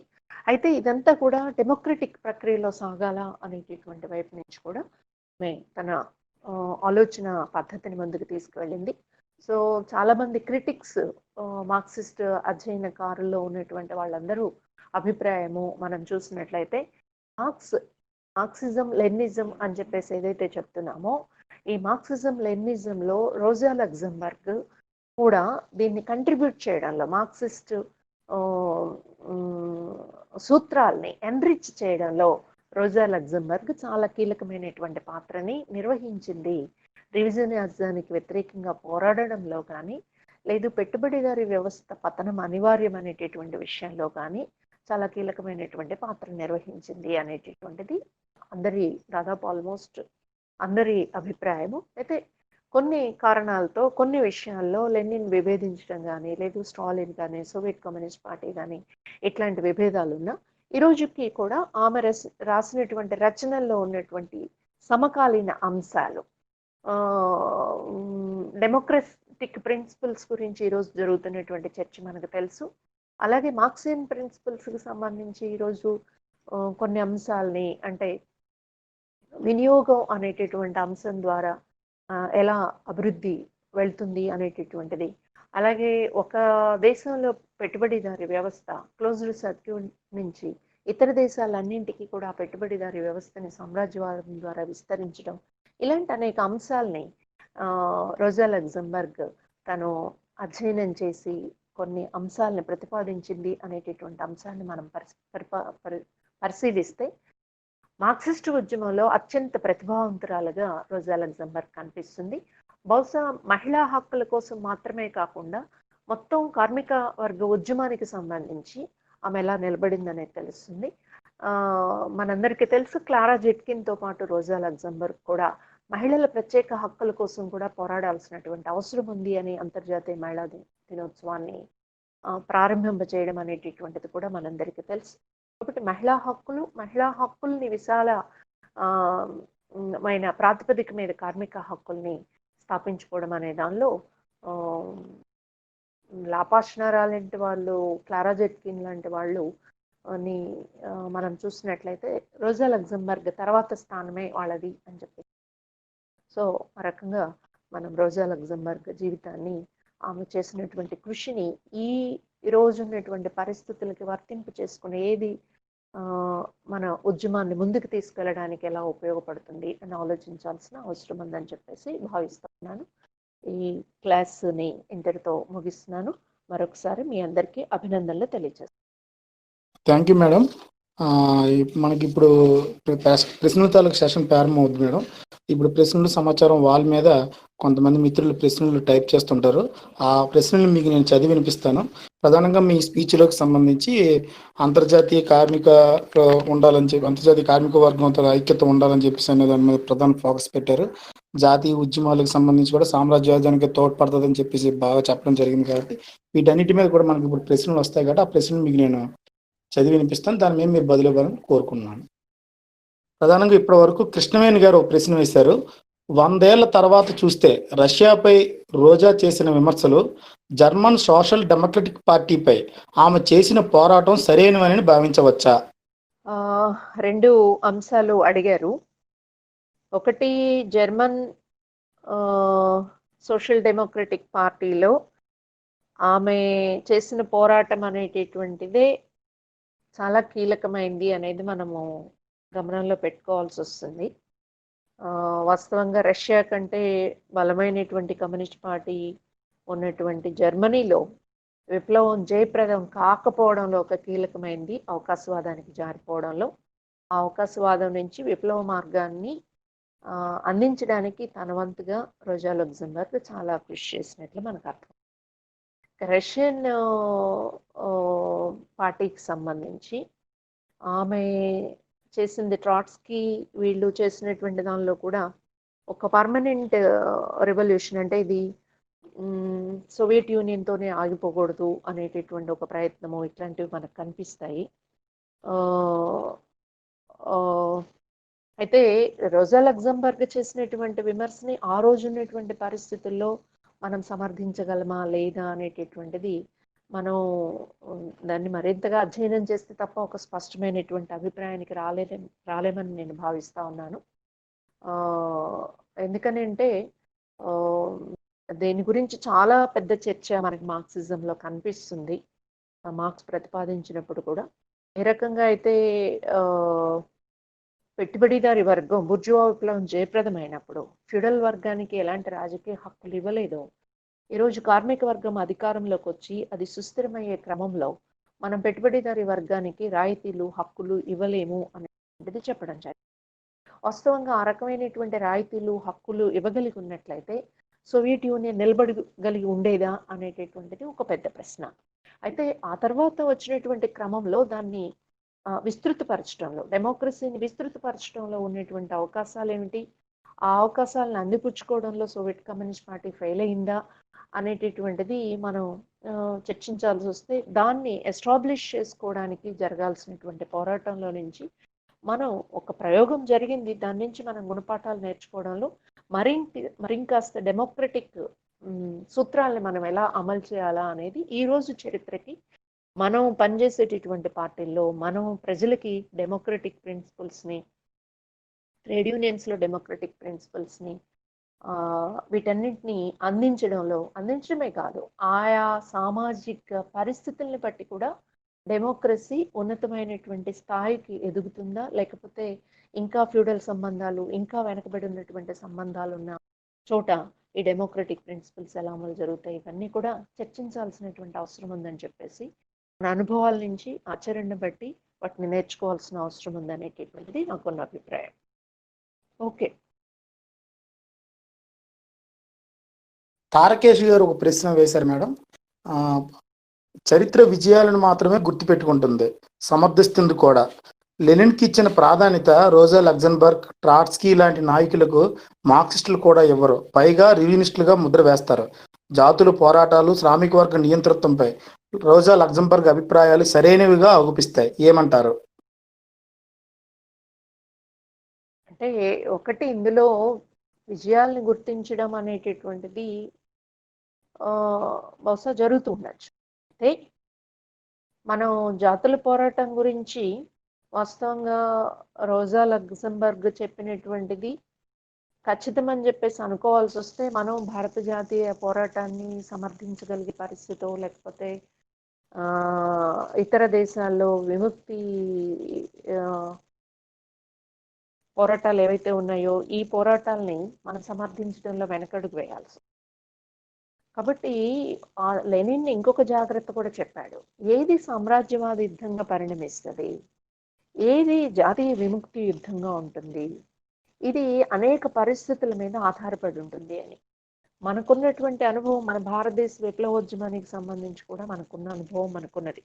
అయితే ఇదంతా కూడా డెమోక్రటిక్ ప్రక్రియలో సాగాల అనేటటువంటి వైపు నుంచి కూడా తన ఆలోచన పద్ధతిని ముందుకు తీసుకువెళ్ళింది. సో చాలా మంది క్రిటిక్స్, మార్క్సిస్ట్ అధ్యయనకారుల్లో ఉన్నటువంటి వాళ్ళందరూ అభిప్రాయము మనం చూసినట్లయితే మార్క్సిజం లెనినిజం అని చెప్పేసి ఏదైతే చెప్తున్నామో ఈ మార్క్సిజం లెనినిజంలో రోజా లగ్జంబర్గ్ కూడా దీన్ని కంట్రిబ్యూట్ చేయడంలో, మార్క్సిస్ట్ సూత్రాల్ని ఎన్రిచ్ చేయడంలో రోజా లగ్జంబర్గ్ చాలా కీలకమైనటువంటి పాత్రని నిర్వహించింది. రివిజనిజానికి వ్యతిరేకంగా పోరాడడంలో కానీ, లేదు పెట్టుబడిదారీ వ్యవస్థ పతనం అనివార్యం అనేటటువంటి విషయంలో కానీ చాలా కీలకమైనటువంటి పాత్ర నిర్వహించింది అనేటటువంటిది దాదాపు ఆల్మోస్ట్ అందరి అభిప్రాయము. అయితే కొన్ని కారణాలతో కొన్ని విషయాల్లో లెనిన్ విభేదించడం కానీ, లేదు స్టాలిన్ కానీ, సోవియట్ కమ్యూనిస్ట్ పార్టీ కానీ ఇట్లాంటి విభేదాలు ఉన్నా ఈ రోజుకి కూడా ఆమె రాసినటువంటి రచనల్లో ఉన్నటువంటి సమకాలీన అంశాలు, డెమోక్రటిక్ ప్రిన్సిపల్స్ గురించి ఈరోజు జరుగుతున్నటువంటి చర్చ మనకు తెలుసు. అలాగే మార్క్సియన్ ప్రిన్సిపల్స్కి సంబంధించి ఈరోజు కొన్ని అంశాలని, అంటే వినియోగం అనేటటువంటి అంశం ద్వారా ఎలా అభివృద్ధి వెళ్తుంది అనేటటువంటిది, అలాగే ఒక దేశంలో పెట్టుబడిదారి వ్యవస్థ క్లోజ్డ్ సర్క్యూట్ నుంచి ఇతర దేశాలన్నింటికీ కూడా పెట్టుబడిదారి వ్యవస్థని సామ్రాజ్యవాదం ద్వారా విస్తరించడం, ఇలాంటి అనేక అంశాలని రోజా లగ్జంబర్గ్ తను అధ్యయనం చేసి కొన్ని అంశాలను ప్రతిపాదించింది అనేటటువంటి అంశాన్ని మనం పరిశీలిస్తే మార్క్సిస్ట్ ఉద్యమంలో అత్యంత ప్రతిభావంతురాలుగా రోజా లగ్జంబర్గ్ కనిపిస్తుంది. బహుశా మహిళా హక్కుల కోసం మాత్రమే కాకుండా మొత్తం కార్మిక వర్గ ఉద్యమానికి సంబంధించి ఆమె ఎలా నిలబడిందనేది తెలుస్తుంది. మనందరికీ తెలుసు క్లారా జెట్కిన్తో పాటు రోజా లగ్జంబర్గ్ కూడా మహిళల ప్రత్యేక హక్కుల కోసం కూడా పోరాడాల్సినటువంటి అవసరం ఉంది అని అంతర్జాతీయ మహిళా దినోత్సవాన్ని ప్రారంభింపజేయడం అనేటటువంటిది కూడా మనందరికీ తెలుసు. కాబట్టి మహిళా హక్కుల్ని విశాల ఆ, మైన ప్రాతిపదిక మీద కార్మిక హక్కుల్ని స్థాపించుకోవడం అనే దానిలో ఆ, లాపాష్నారా లాంటి వాళ్ళు, క్లారా జెట్కిన్ లాంటి వాళ్ళు అని మనం చూసినట్లయితే రోజా లగ్జంబర్గ్ తర్వాత స్థానమే వాళ్ళది అని చెప్పి. సో ఆ రకంగా మనం రోజా లగ్జంబర్గ్ జీవితాన్ని, ఆమె చేసినటువంటి కృషిని ఈ రోజు ఉన్నటువంటి పరిస్థితులకి వర్తింపు చేసుకుని ఏది మన ఉద్యమాన్ని ముందుకు తీసుకెళ్ళడానికి ఎలా ఉపయోగపడుతుంది అని ఆలోచించాల్సిన అవసరం ఉందని చెప్పేసి భావిస్తున్నాను. ఈ క్లాస్ని ఇంతటితో ముగిస్తున్నాను. మరొకసారి మీ అందరికీ అభినందనలు తెలియజేస్తాను. Thank you madam. మనకి ఇప్పుడు ప్రశ్నల తాలూకు సెషన్ ప్రారంభమవుతుంది మేడం. ఇప్పుడు ప్రశ్నలు సమాచారం వాళ్ళ మీద కొంతమంది మిత్రులు ప్రశ్నలు టైప్ చేస్తుంటారు. ఆ ప్రశ్నలు మీకు నేను చదివి వినిపిస్తాను. ప్రధానంగా మీ స్పీచ్లోకి సంబంధించి అంతర్జాతీయ కార్మిక ఉండాలని చెప్పి, అంతర్జాతీయ కార్మిక వర్గంతో ఐక్యత ఉండాలని చెప్పేసి అనే దాని మీద ప్రధాన ఫోకస్ పెట్టారు. జాతీయ ఉద్యమాలకు సంబంధించి కూడా సామ్రాజ్యవాదానికి తోడ్పడుతుందని చెప్పేసి బాగా చెప్పడం జరిగింది. కాబట్టి వీటన్నిటి మీద కూడా మనకి ఇప్పుడు ప్రశ్నలు వస్తాయి కాబట్టి ఆ ప్రశ్నలు మీకు నేను చదివి వినిపిస్తాను. దాని మీద మీరు బదులు ఇవ్వాలని కోరుకున్నాను. ప్రధానంగా ఇప్పటి వరకు కృష్ణవేణి గారు ఒక ప్రశ్న వేశారు. 100 ఏళ్ల తర్వాత చూస్తే రష్యాపై రోజా చేసిన విమర్శలు జర్మన్ సోషల్ డెమోక్రటిక్ పార్టీపై ఆమె చేసిన పోరాటం సరైనవని భావించవచ్చా? రెండు అంశాలు అడిగారు. ఒకటి, జర్మన్ సోషల్ డెమోక్రటిక్ పార్టీలో ఆమె చేసిన పోరాటం అనేటటువంటిదే చాలా కీలకమైంది అనేది మనము గమనంలో పెట్టుకోవాల్సి వస్తుంది. వాస్తవంగా రష్యా కంటే బలమైనటువంటి కమ్యూనిస్ట్ పార్టీ ఉన్నటువంటి జర్మనీలో విప్లవం జయప్రదం కాకపోవడంలో ఒక కీలకమైంది అవకాశవాదానికి జారిపోవడంలో. ఆ అవకాశవాదం నుంచి విప్లవ మార్గాన్ని అందించడానికి తన వంతుగా రోజా లగ్జంబర్గ్ చాలా కృషి చేసినట్లు మనకు అర్థం. రష్యన్ పార్టీకి సంబంధించి ఆమె చేసింది, ట్రాట్స్కీ వీళ్ళు చేసినటువంటి దానిలో కూడా ఒక పర్మనెంట్ రెవల్యూషన్, అంటే ఇది సోవియట్ యూనియన్తోనే ఆగిపోకూడదు అనేటటువంటి ఒక ప్రయత్నము, ఇట్లాంటివి మనకు కనిపిస్తాయి. అయితే రోజా లగ్జంబర్గ్ చేసినటువంటి విమర్శని ఆ రోజు ఉన్నటువంటి పరిస్థితుల్లో మనం సమర్థించగలమా లేదా అనేటటువంటిది మనం దాన్ని మరింతగా అధ్యయనం చేస్తే తప్ప ఒక స్పష్టమైనటువంటి అభిప్రాయానికి రాలేమని నేను భావిస్తా ఉన్నాను. ఎందుకని అంటే దీని గురించి చాలా పెద్ద చర్చ మనకి మార్క్సిజంలో కనిపిస్తుంది. మార్క్స్ ప్రతిపాదించినప్పుడు కూడా ఏ రకంగా అయితే పెట్టుబడిదారి వర్గం బుర్జువా విప్లవం జయప్రదమైనప్పుడు ఫ్యూడల్ వర్గానికి ఎలాంటి రాజకీయ హక్కులు ఇవ్వలేదో, ఈరోజు కార్మిక వర్గం అధికారంలోకి వచ్చి అది సుస్థిరమయ్యే క్రమంలో మనం పెట్టుబడిదారి వర్గానికి రాయితీలు, హక్కులు ఇవ్వలేము అనేటువంటిది చెప్పడం జరిగింది. వాస్తవంగా ఆ రకమైనటువంటి రాయితీలు, హక్కులు ఇవ్వగలిగి ఉన్నట్లయితే సోవియట్ యూనియన్ నిలబడగలిగి ఉండేదా అనేటటువంటిది ఒక పెద్ద ప్రశ్న. అయితే ఆ తర్వాత వచ్చినటువంటి క్రమంలో దాన్ని విస్తృతపరచడంలో, డెమోక్రసీని విస్తృతపరచడంలో ఉన్నటువంటి అవకాశాలు ఏమిటి, ఆ అవకాశాలను అందిపుచ్చుకోవడంలో సోవియట్ కమ్యూనిస్ట్ పార్టీ ఫెయిల్ అయిందా అనేటటువంటిది మనం చర్చించాల్సి వస్తే, దాన్ని ఎస్టాబ్లిష్ చేసుకోవడానికి జరగాల్సినటువంటి పోరాటంలో నుంచి మనం ఒక ప్రయోగం జరిగింది, దాని నుంచి మనం గుణపాఠాలు నేర్చుకోవడంలో మరింకాస్త డెమోక్రటిక్ సూత్రాలను మనం ఎలా అమలు చేయాలా అనేది ఈ రోజు చరిత్రకి, మనం పనిచేసేటటువంటి పార్టీల్లో మనం ప్రజలకి డెమోక్రటిక్ ప్రిన్సిపల్స్ని, ట్రేడ్ యూనియన్స్లో డెమోక్రటిక్ ప్రిన్సిపల్స్ని, వీటన్నిటిని అందించడమే కాదు, ఆయా సామాజిక పరిస్థితుల్ని బట్టి కూడా డెమోక్రసీ ఉన్నతమైనటువంటి స్థాయికి ఎదుగుతుందా, లేకపోతే ఇంకా ఫ్యూడల్ సంబంధాలు, ఇంకా వెనకబడి ఉన్నటువంటి సంబంధాలు ఉన్న చోట ఈ డెమోక్రటిక్ ప్రిన్సిపల్స్ ఎలా అమలు జరుగుతాయి, ఇవన్నీ కూడా చర్చించాల్సినటువంటి అవసరం ఉందని చెప్పేసి, మన అనుభవాల నుంచి ఆచరణను బట్టి వాటిని నేర్చుకోవాల్సిన అవసరం ఉందనేటటువంటిది నాకున్న అభిప్రాయం. ఓకే. తారకేష్ గారు ఒక ప్రశ్న వేశారు మేడం. చరిత్ర విజయాలను మాత్రమే గుర్తుపెట్టుకుంటుంది, సమర్థిస్తుంది కూడా. లెనిన్కి ఇచ్చిన ప్రాధాన్యత రోజా లగ్జంబర్గ్, ట్రాట్స్కీ లాంటి నాయకులకు మార్క్సిస్టులు కూడా ఇవ్వరు, పైగా రివినిస్టులుగా ముద్ర వేస్తారు. జాతుల పోరాటాలు, శ్రామిక వర్గ నియంతృత్వంపై రోజా లగ్జంబర్గ్ అభిప్రాయాలు సరైనవిగా ఆగుపిస్తాయి. ఏమంటారు? అంటే ఒకటి ఇందులో విజయాల్ని గుర్తించడం అనేటటువంటిది బహుశా జరుగుతూ ఉండొచ్చు. అయితే మనం జాతుల పోరాటం గురించి వాస్తవంగా రోజా లగ్జంబర్గ్ చెప్పినటువంటిది ఖచ్చితమని చెప్పేసి అనుకోవాల్సి వస్తే మనం భారత జాతీయ పోరాటాన్ని సమర్థించగలిగే పరిస్థితో లేకపోతే ఇతర దేశాల్లో విముక్తి పోరాటాలు ఏవైతే ఉన్నాయో ఈ పోరాటాలని మనం సమర్థించడంలో వెనకడుగు వేయాల్సి. కాబట్టి లెనిన్ ఇంకొక జాగ్రత్త కూడా చెప్పాడు, ఏది సామ్రాజ్యవాద యుద్ధంగా పరిణమిస్తుంది, ఏది జాతీయ విముక్తి యుద్ధంగా ఉంటుంది, ఇది అనేక పరిస్థితుల మీద ఆధారపడి ఉంటుంది అని. మనకున్నటువంటి అనుభవం, మన భారతదేశ విప్లవోద్యమానికి సంబంధించి కూడా మనకున్న అనుభవం మనకున్నది.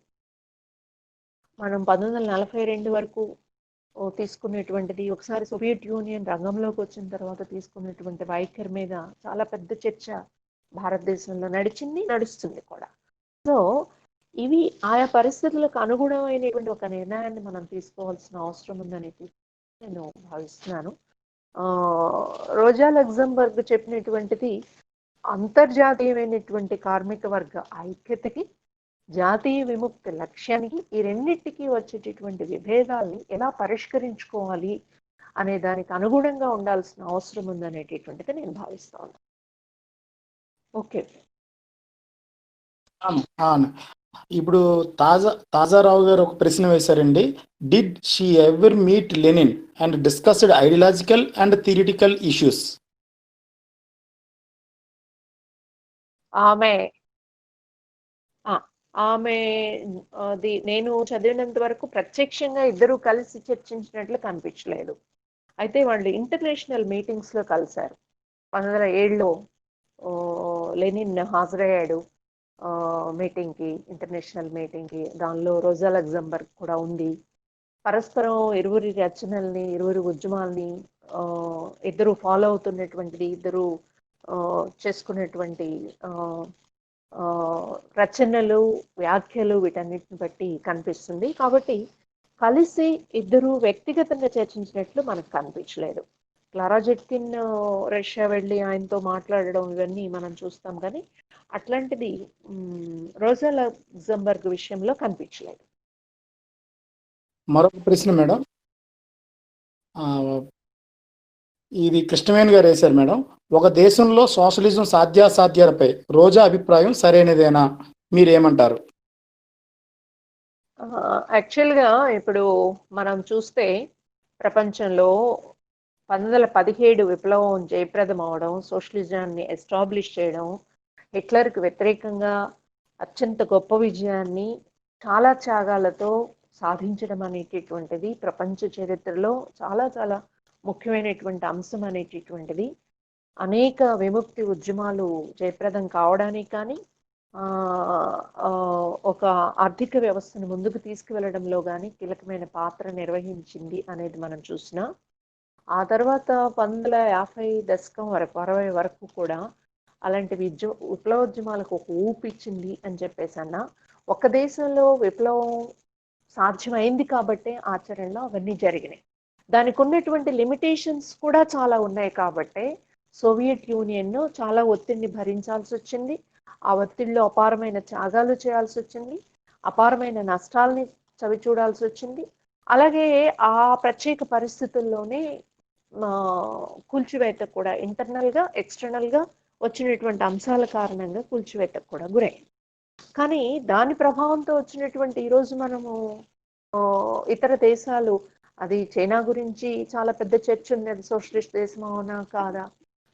మనం 1942 వరకు తీసుకునేటువంటిది, ఒకసారి సోవియట్ యూనియన్ రంగంలోకి వచ్చిన తర్వాత తీసుకున్నటువంటి వైఖరి మీద చాలా పెద్ద చర్చ భారతదేశంలో నడిచింది, నడుస్తుంది కూడా. సో ఇవి ఆయా పరిస్థితులకు అనుగుణమైనటువంటి ఒక నిర్ణయాన్ని మనం తీసుకోవాల్సిన అవసరం ఉందని నేను భావిస్తున్నాను. రోజా లగ్జంబర్గ్ చెప్పినటువంటిది అంతర్జాతీయమైనటువంటి కార్మిక వర్గ ఐక్యతకి, జాతీయ విముక్తి లక్ష్యానికి, ఈ రెండింటికి వచ్చేటటువంటి విభేదాల్ని ఎలా పరిష్కరించుకోవాలి అనే దానికి అనుగుణంగా ఉండాల్సిన అవసరం ఉందనేటటువంటిది నేను భావిస్తాను. ఓకే, ఇప్పుడు తాజారావు గారు ఒక ప్రశ్న వేశారండి. Did she ever meet Lenin and discussed ideological and theoretical issues? ఆమె నేను చదివినంత వరకు ప్రత్యక్షంగా ఇద్దరు కలిసి చర్చించినట్లు కనిపించలేదు. అయితే వాళ్ళు ఇంటర్నేషనల్ మీటింగ్స్ లో కలిశారు. 1907లో లెనిన్ హాజరయ్యాడు మీటింగ్ కి, ఇంటర్నేషనల్ మీటింగ్ కి. దానిలో రోజా లగ్జంబర్గ్ కూడా ఉంది. పరస్పరం ఇరువురి రచనల్ని, ఇరువురి ఉద్యమాల్ని ఇద్దరు ఫాలో అవుతున్నటువంటిది, ఇద్దరు చేసుకునేటువంటి రచనలు, వ్యాఖ్యలు, వీటన్నిటిని బట్టి కనిపిస్తుంది. కాబట్టి కలిసి ఇద్దరు వ్యక్తిగతంగా చర్చించినట్లు మనకు కనిపించలేదు. క్లారా జెట్కిన్ రష్యా వెళ్ళి ఆయనతో మాట్లాడడం ఇవన్నీ మనం చూస్తాం, కానీ అట్లాంటిది రోజా లగ్జంబర్గ్ విషయంలో కనిపించలేదు. మరొక ప్రశ్న మేడం, ఇది కృష్ణవేణి గారు వేశారు మేడం. ఒక దేశంలో సోషలిజం సాధ్యాసాధ్యాలపై రోజా అభిప్రాయం సరైనదేనా? మీరేమంటారు? యాక్చువల్గా ఇప్పుడు మనం చూస్తే ప్రపంచంలో 1917 విప్లవం జయప్రదం అవడం, సోషలిజాన్ని ఎస్టాబ్లిష్ చేయడం, హిట్లర్కి వ్యతిరేకంగా అత్యంత గొప్ప విజయాన్ని చాలా త్యాగాలతో సాధించడం అనేటటువంటిది ప్రపంచ చరిత్రలో చాలా చాలా ముఖ్యమైనటువంటి అంశం అనేటటువంటిది. అనేక విముక్తి ఉద్యమాలు జయప్రదం కావడానికి కానీ, ఒక ఆర్థిక వ్యవస్థను ముందుకు తీసుకువెళ్ళడంలో కానీ కీలకమైన పాత్ర నిర్వహించింది అనేది మనం చూసినా. ఆ తర్వాత 1950 దశకం వరకు, 60 వరకు కూడా అలాంటి విప్లవోద్యమాలకు ఒక ఊపిచ్చింది అని చెప్పేసి అన్న. ఒక దేశంలో విప్లవం సాధ్యమైంది కాబట్టే ఆచరణలో అవన్నీ జరిగినాయి. దానికి ఉన్నటువంటి లిమిటేషన్స్ కూడా చాలా ఉన్నాయి కాబట్టే సోవియట్ యూనియన్ చాలా ఒత్తిడిని భరించాల్సి వచ్చింది. ఆ ఒత్తిడిలో అపారమైన త్యాగాలు చేయాల్సి వచ్చింది, అపారమైన నష్టాలని చవి చూడాల్సి వచ్చింది. అలాగే ఆ ప్రత్యేక పరిస్థితుల్లోనే కూల్చివేత కూడా, ఇంటర్నల్గా ఎక్స్టర్నల్గా వచ్చినటువంటి అంశాల కారణంగా కూల్చివేతకు కూడా గురైంది. కానీ దాని ప్రభావంతో వచ్చినటువంటి ఈరోజు మనము ఇతర దేశాలు, అది చైనా గురించి చాలా పెద్ద చర్చ ఉంది, సోషలిస్ట్ దేశం అవునా కాదా.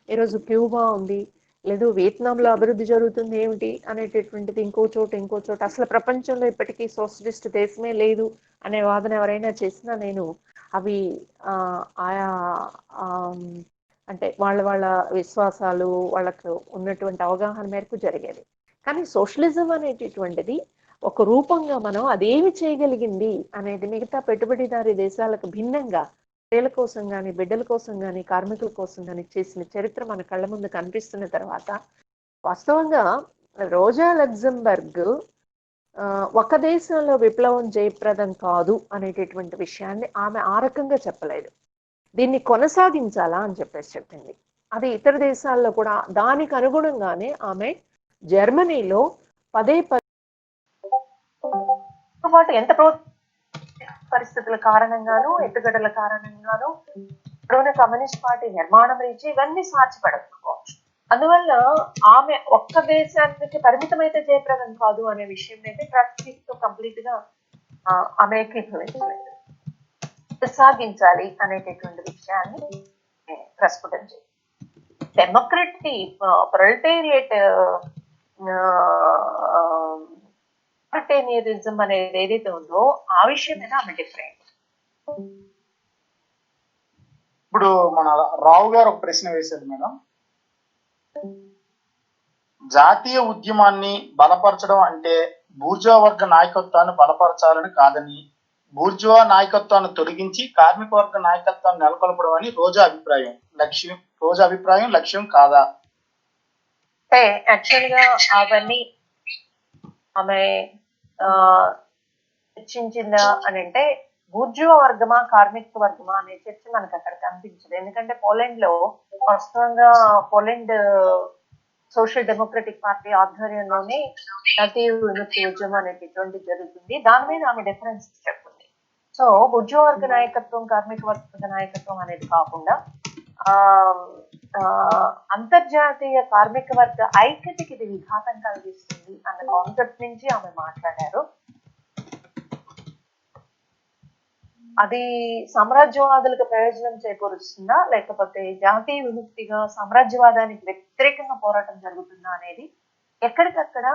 ఈరోజు క్యూబా ఉంది, లేదు వియత్నాంలో అభివృద్ధి జరుగుతుంది ఏమిటి అనేటటువంటిది ఇంకో చోట. అసలు ప్రపంచంలో ఇప్పటికీ సోషలిస్ట్ దేశమే లేదు అనే వాదన ఎవరైనా చేసినా నేను అవి ఆయా అంటే వాళ్ళ విశ్వాసాలు, వాళ్ళకు ఉన్నటువంటి అవగాహన మేరకు జరిగేది. కానీ సోషలిజం అనేటటువంటిది ఒక రూపంగా మనం అదేమి చేయగలిగింది అనేది మిగతా పెట్టుబడిదారీ దేశాలకు భిన్నంగా స్త్రీల కోసం కానీ, బిడ్డల కోసం కానీ, కార్మికుల కోసం కానీ చేసిన చరిత్ర మన కళ్ళ ముందు కనిపిస్తున్న తర్వాత వాస్తవంగా రోజా లగ్జంబర్గ్ ఒక దేశంలో విప్లవం జయప్రదం కాదు అనేటటువంటి విషయాన్ని ఆమె ఆ రకంగా చెప్పలేదు. దీన్ని కొనసాగించాలా అని చెప్పేసి చెప్పింది. అది ఇతర దేశాల్లో కూడా దానికి అనుగుణంగానే ఆమె జర్మనీలో పదే పాటు ఎంత పరిస్థితుల కారణంగాను ఎత్తుగడల కారణంగాను ఇప్పుడున్న కమ్యూనిస్ట్ పార్టీ నిర్మాణం రీచి ఇవన్నీ సాధ్యపడకపోవచ్చు. అందువల్ల ఆమె ఒక్క దేశానికి పరిమితమైతే జయప్రదం కాదు అనే విషయం అయితే ట్రస్టీతో కంప్లీట్ గా ఆమె ఏకీభవించలేదు. కొనసాగించాలి అనేటటువంటి విషయాన్ని ప్రస్ఫుటం చేయాలి. డెమోక్రట్ కి ప్రొలెటేరియట్ ప్రొలెటేరియనిజం అనేది ఏదైతే ఉందో ఆ విషయం మీద ఆమె డిఫరెంట్. ఇప్పుడు మన రావు గారు ఒక ప్రశ్న వేశారు మేడం, జాతీయ ఉద్యమాన్ని బలపరచడం అంటే బూర్జువా వర్గ నాయకత్వాన్ని బలపరచాలని కాదని, బూర్జువా నాయకత్వాన్ని తొలగించి కార్మిక వర్గ నాయకత్వాన్ని నెలకొల్పడం అని రోజా అభిప్రాయం లక్ష్యం కాదా? అంటే యాక్చువల్ గా అవన్నీ ఆమె చర్చించిందా అని అంటే బూర్జువా వర్గమా కార్మిక వర్గమా అనే చర్చ మనకు అక్కడ కనిపించదు. ఎందుకంటే పోలాండ్ లో వాస్తవంగా పోలాండ్ సోషల్ డెమోక్రటిక్ పార్టీ ఆధ్వర్యంలోనే జాతీయ విముక్తి ఉద్యమం అనేటటువంటి జరుగుతుంది. దాని మీద ఆమె డిఫరెన్స్ చెప్తుంది. సో బూర్జువా వర్గ నాయకత్వం కార్మిక వర్గ నాయకత్వం అనేది కాకుండా అంతర్జాతీయ కార్మిక వర్గ ఐక్యతకి ఇది విఘాతం కలిగిస్తుంది అన్న కాన్సెప్ట్ నుంచి ఆమె మాట్లాడారు. అది సామ్రాజ్యవాదులకు ప్రయోజనం చేకూరుస్తుందా లేకపోతే జాతీయ విముక్తిగా సామ్రాజ్యవాదానికి వ్యతిరేకంగా పోరాటం జరుగుతుందా అనేది ఎక్కడికక్కడ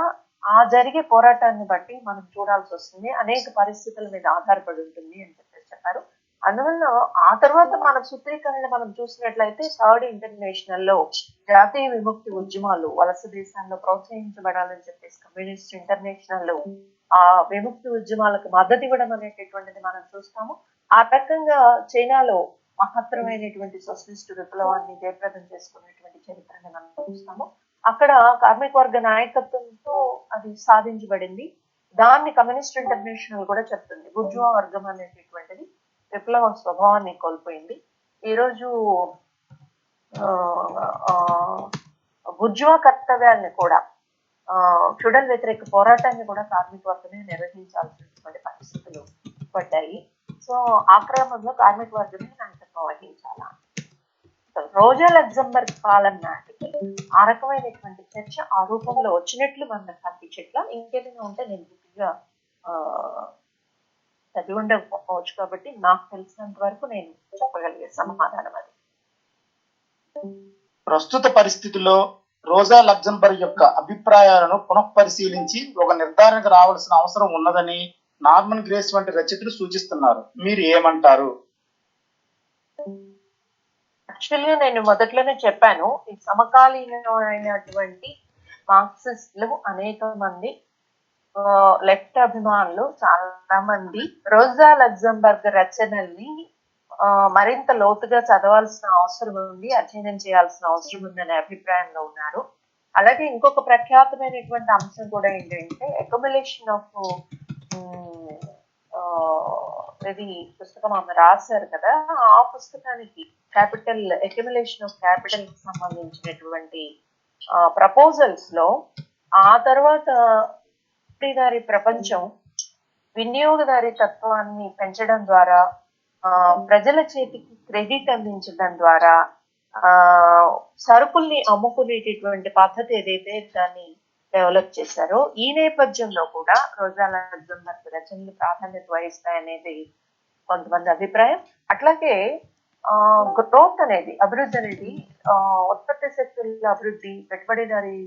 ఆ జరిగే పోరాటాన్ని బట్టి మనం చూడాల్సి వస్తుంది. అనేక పరిస్థితుల మీద ఆధారపడి ఉంటుంది అని చెప్పారు. అందువల్ల ఆ తర్వాత మన సూత్రీకరణ మనం చూసినట్లయితే థర్డ్ ఇంటర్నేషనల్ లో జాతీయ విముక్తి ఉద్యమాలు వలస దేశాల్లో ప్రోత్సహించబడాలని చెప్పేసి కమ్యూనిస్ట్ ఇంటర్నేషనల్ లో ఆ విముక్తి ఉద్యమాలకు మద్దతు ఇవ్వడం అనేటటువంటిది మనం చూస్తాము. ఆ రకంగా చైనాలో మహత్తరమైనటువంటి సోషలిస్ట్ విప్లవాన్ని జయప్రదం చేసుకున్నటువంటి చరిత్రని మనం చూస్తాము. అక్కడ కార్మిక వర్గ నాయకత్వంతో అది సాధించబడింది. దాన్ని కమ్యూనిస్ట్ ఇంటర్నేషనల్ కూడా చెప్తుంది. బూర్జువా వర్గం అనేటటువంటిది విప్లవ స్వభావాన్ని కోల్పోయింది. ఈరోజు బూర్జువా కర్తవ్యాన్ని కూడా ఫ్యూడల్ వ్యతిరేక పోరాటాన్ని కూడా కార్మిక వర్గమే నిర్వహించాల్సినటువంటి పరిస్థితులు పడ్డాయి. సో ఆ క్రమంలో కార్మిక వర్గమే నాయకత్వం వహించాలా. రోజా లగ్జంబర్గ్ కాలం నాటికి ఆ రకమైనటువంటి చర్చ ఆ రూపంలో వచ్చినట్లు మనకు కనిపించట్లా. ఇంకేదైనా ఉంటే నేను పూర్తిగా చదివి ఉండకపోవచ్చు కాబట్టి నాకు తెలిసినంత వరకు నేను చెప్పగలిగే సమాధానం అది. ప్రస్తుత పరిస్థితుల్లో రోజా లగ్జంబర్గ్ యొక్క అభిప్రాయాలను పునఃపరిశీలించి ఒక నిర్ధారణకు రావాల్సిన అవసరం ఉన్నదని నార్మన్ గ్రేస్ వంటి రచయితలు సూచిస్తున్నారు. మీరు ఏమంటారు? యాక్చువల్గా నేను మొదట్లోనే చెప్పాను, ఈ సమకాలీనమైనటువంటి మార్క్సిస్టులు అనేక మంది లెఫ్ట్ అభిమానులు చాలా మంది రోజా లగ్జంబర్గ్ రచనల్ని మరింత లోతుగా చదవాల్సిన అవసరం ఉంది, అధ్యయనం చేయాల్సిన అవసరం ఉందనే అభిప్రాయంలో ఉన్నారు. అలాగే ఇంకొక ప్రఖ్యాతమైనటువంటి అంశం కూడా ఏంటంటే అక్యుములేషన్ ఆఫ్ ఇది పుస్తకం ఆమె రాశారు కదా, ఆ పుస్తకానికి క్యాపిటల్ అక్యుములేషన్ ఆఫ్ క్యాపిటల్ కి సంబంధించినటువంటి ప్రపోజల్స్ లో ఆ తర్వాత గారి ప్రపంచం వినియోగదారి తత్వాన్ని పెంచడం ద్వారా ప్రజల చేతికి క్రెడిట్ అందించడం ద్వారా సరుకుల్ని అమ్ముకునేటటువంటి పద్ధతి ఏదైతే దాన్ని డెవలప్ చేశారో ఈ నేపథ్యంలో కూడా రోజా లగ్జంబర్గ్ రచనలు ప్రాధాన్యత వహిస్తాయనేది కొంతమంది అభిప్రాయం. అట్లాగే గ్రోత్ అనేది అభివృద్ధి అనేది ఉత్పత్తి శక్తుల అభివృద్ధి, పెట్టుబడిదారి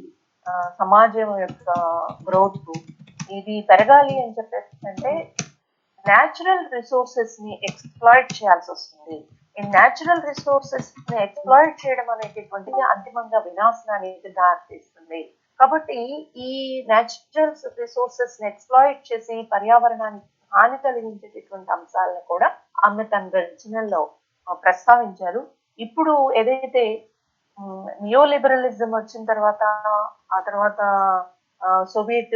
సమాజం యొక్క గ్రోత్ ఇది పెరగాలి అని చెప్పేసి అంటే న్యాచురల్ రిసోర్సెస్ ని ఎక్స్ప్లాయిట్ చేయాల్సి వస్తుంది. ఈ న్యాచురల్ రిసోర్సెస్ ని ఎక్స్ప్లాయిట్ చేయడం అనేటటువంటిది అంతిమంగా వినాశనానికి దారితీస్తుంది. కాబట్టి ఈ న్యాచురల్ రిసోర్సెస్ ని ఎక్స్ప్లాయిట్ చేసి పర్యావరణానికి హాని కలిగించేటటువంటి అంశాలను కూడా ఆమె తన రచనల్లో ప్రస్తావించారు. ఇప్పుడు ఏదైతే నియో లిబరలిజం వచ్చిన తర్వాత ఆ తర్వాత సోవియట్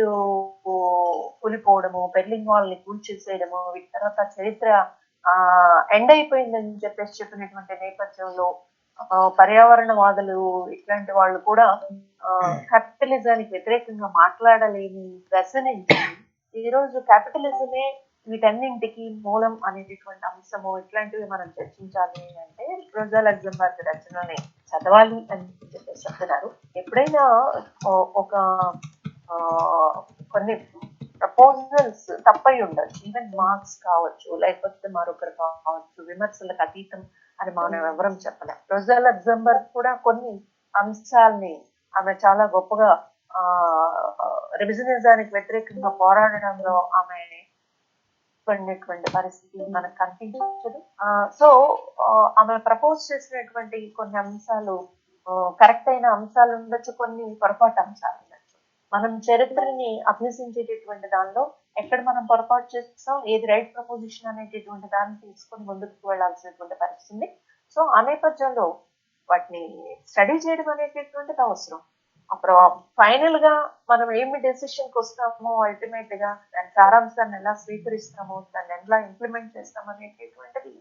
కూలిపోవడము, బెర్లిన్ వాల్ ని కూల్చేసేయడము, వీటి తర్వాత చరిత్ర ఎండ్ అయిపోయిందని చెప్పేసి చెప్పినటువంటి నేపథ్యంలో పర్యావరణవాదులు ఇట్లాంటి వాళ్ళు కూడా క్యాపిటలిజానికి వ్యతిరేకంగా మాట్లాడలేని వ్యసనించి ఈ రోజు క్యాపిటలిజమే వీటన్నింటికి మూలం అనేటటువంటి అంశము ఇట్లాంటివి మనం చర్చించాలి అంటే రోజా లగ్జంబర్గ్ రచనని చదవాలి అని చెప్పేసి చెప్తున్నారు. ఎప్పుడైనా ఒక కొన్ని ప్రపోజల్స్ తప్పై ఉండొచ్చు, ఈవెన్ మార్క్స్ కావచ్చు, లేకపోతే మరొకరు కావచ్చు, విమర్శలకు అతీతం అని మనం ఎవరం చెప్పలేం. రోజా లగ్జంబర్గ్ కూడా కొన్ని అంశాలని ఆమె చాలా గొప్పగా రివిజనిజానికి వ్యతిరేకంగా పోరాడడంలో ఆమె పడినటువంటి పరిస్థితి మనకు కనిపించదు. సో ఆమె ప్రపోజ్ చేసినటువంటి కొన్ని అంశాలు కరెక్ట్ అయిన అంశాలు ఉండొచ్చు, కొన్ని పొరపాటు అంశాలు ఉండొచ్చు. మనం చరిత్రని అభ్యసించేటటువంటి దానిలో ఎక్కడ మనం పొరపాటు చేస్తాం, ఏది రైట్ ప్రపోజిషన్ అనేటటువంటి దాన్ని తీసుకొని ముందుకు వెళ్లాల్సినటువంటి పరిస్థితి. సో ఆ నేపథ్యంలో వాటిని స్టడీ చేయడం అనేటటువంటిది అవసరం. అప్పుడు ఫైనల్ గా మనం ఏమి డెసిషన్ కి వస్తామో, అల్టిమేట్ గా దాని సారాంశాన్ని ఎలా స్వీకరిస్తామో, దాన్ని ఎలా ఇంప్లిమెంట్ చేస్తామో అనేటటువంటిది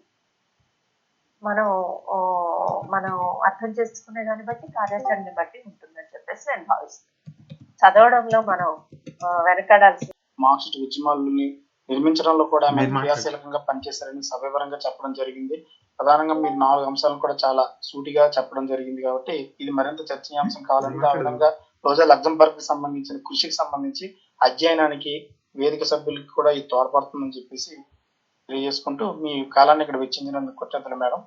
మనం అర్థం చేసుకునే దాన్ని బట్టి, కార్యాచరణని బట్టి ఉంటుందని చెప్పేసి నేను భావిస్తాను. చదవడంలో మనం వెనకాడాల్సి. మార్క్సిస్ట్ ఉద్యమాలని నిర్మించడంలో కూడా ఆమె క్రియాశీలకంగా పనిచేశారని సవివరంగా చెప్పడం జరిగింది. ప్రధానంగా మీరు 4 అంశాలను కూడా చాలా సూటిగా చెప్పడం జరిగింది కాబట్టి ఇది మరింత చర్చనీయాంశం కావాలంటే ఆ విధంగా రోజా లగ్జంబర్గ్ కి సంబంధించిన కృషికి సంబంధించి అధ్యయనానికి వేదిక సభ్యులకి కూడా ఇది తోడ్పడుతుందని చెప్పేసి తెలియజేసుకుంటూ మీ కాలాన్ని ఇక్కడ వెచ్చించినందుకు కృతజ్ఞతలు మేడం.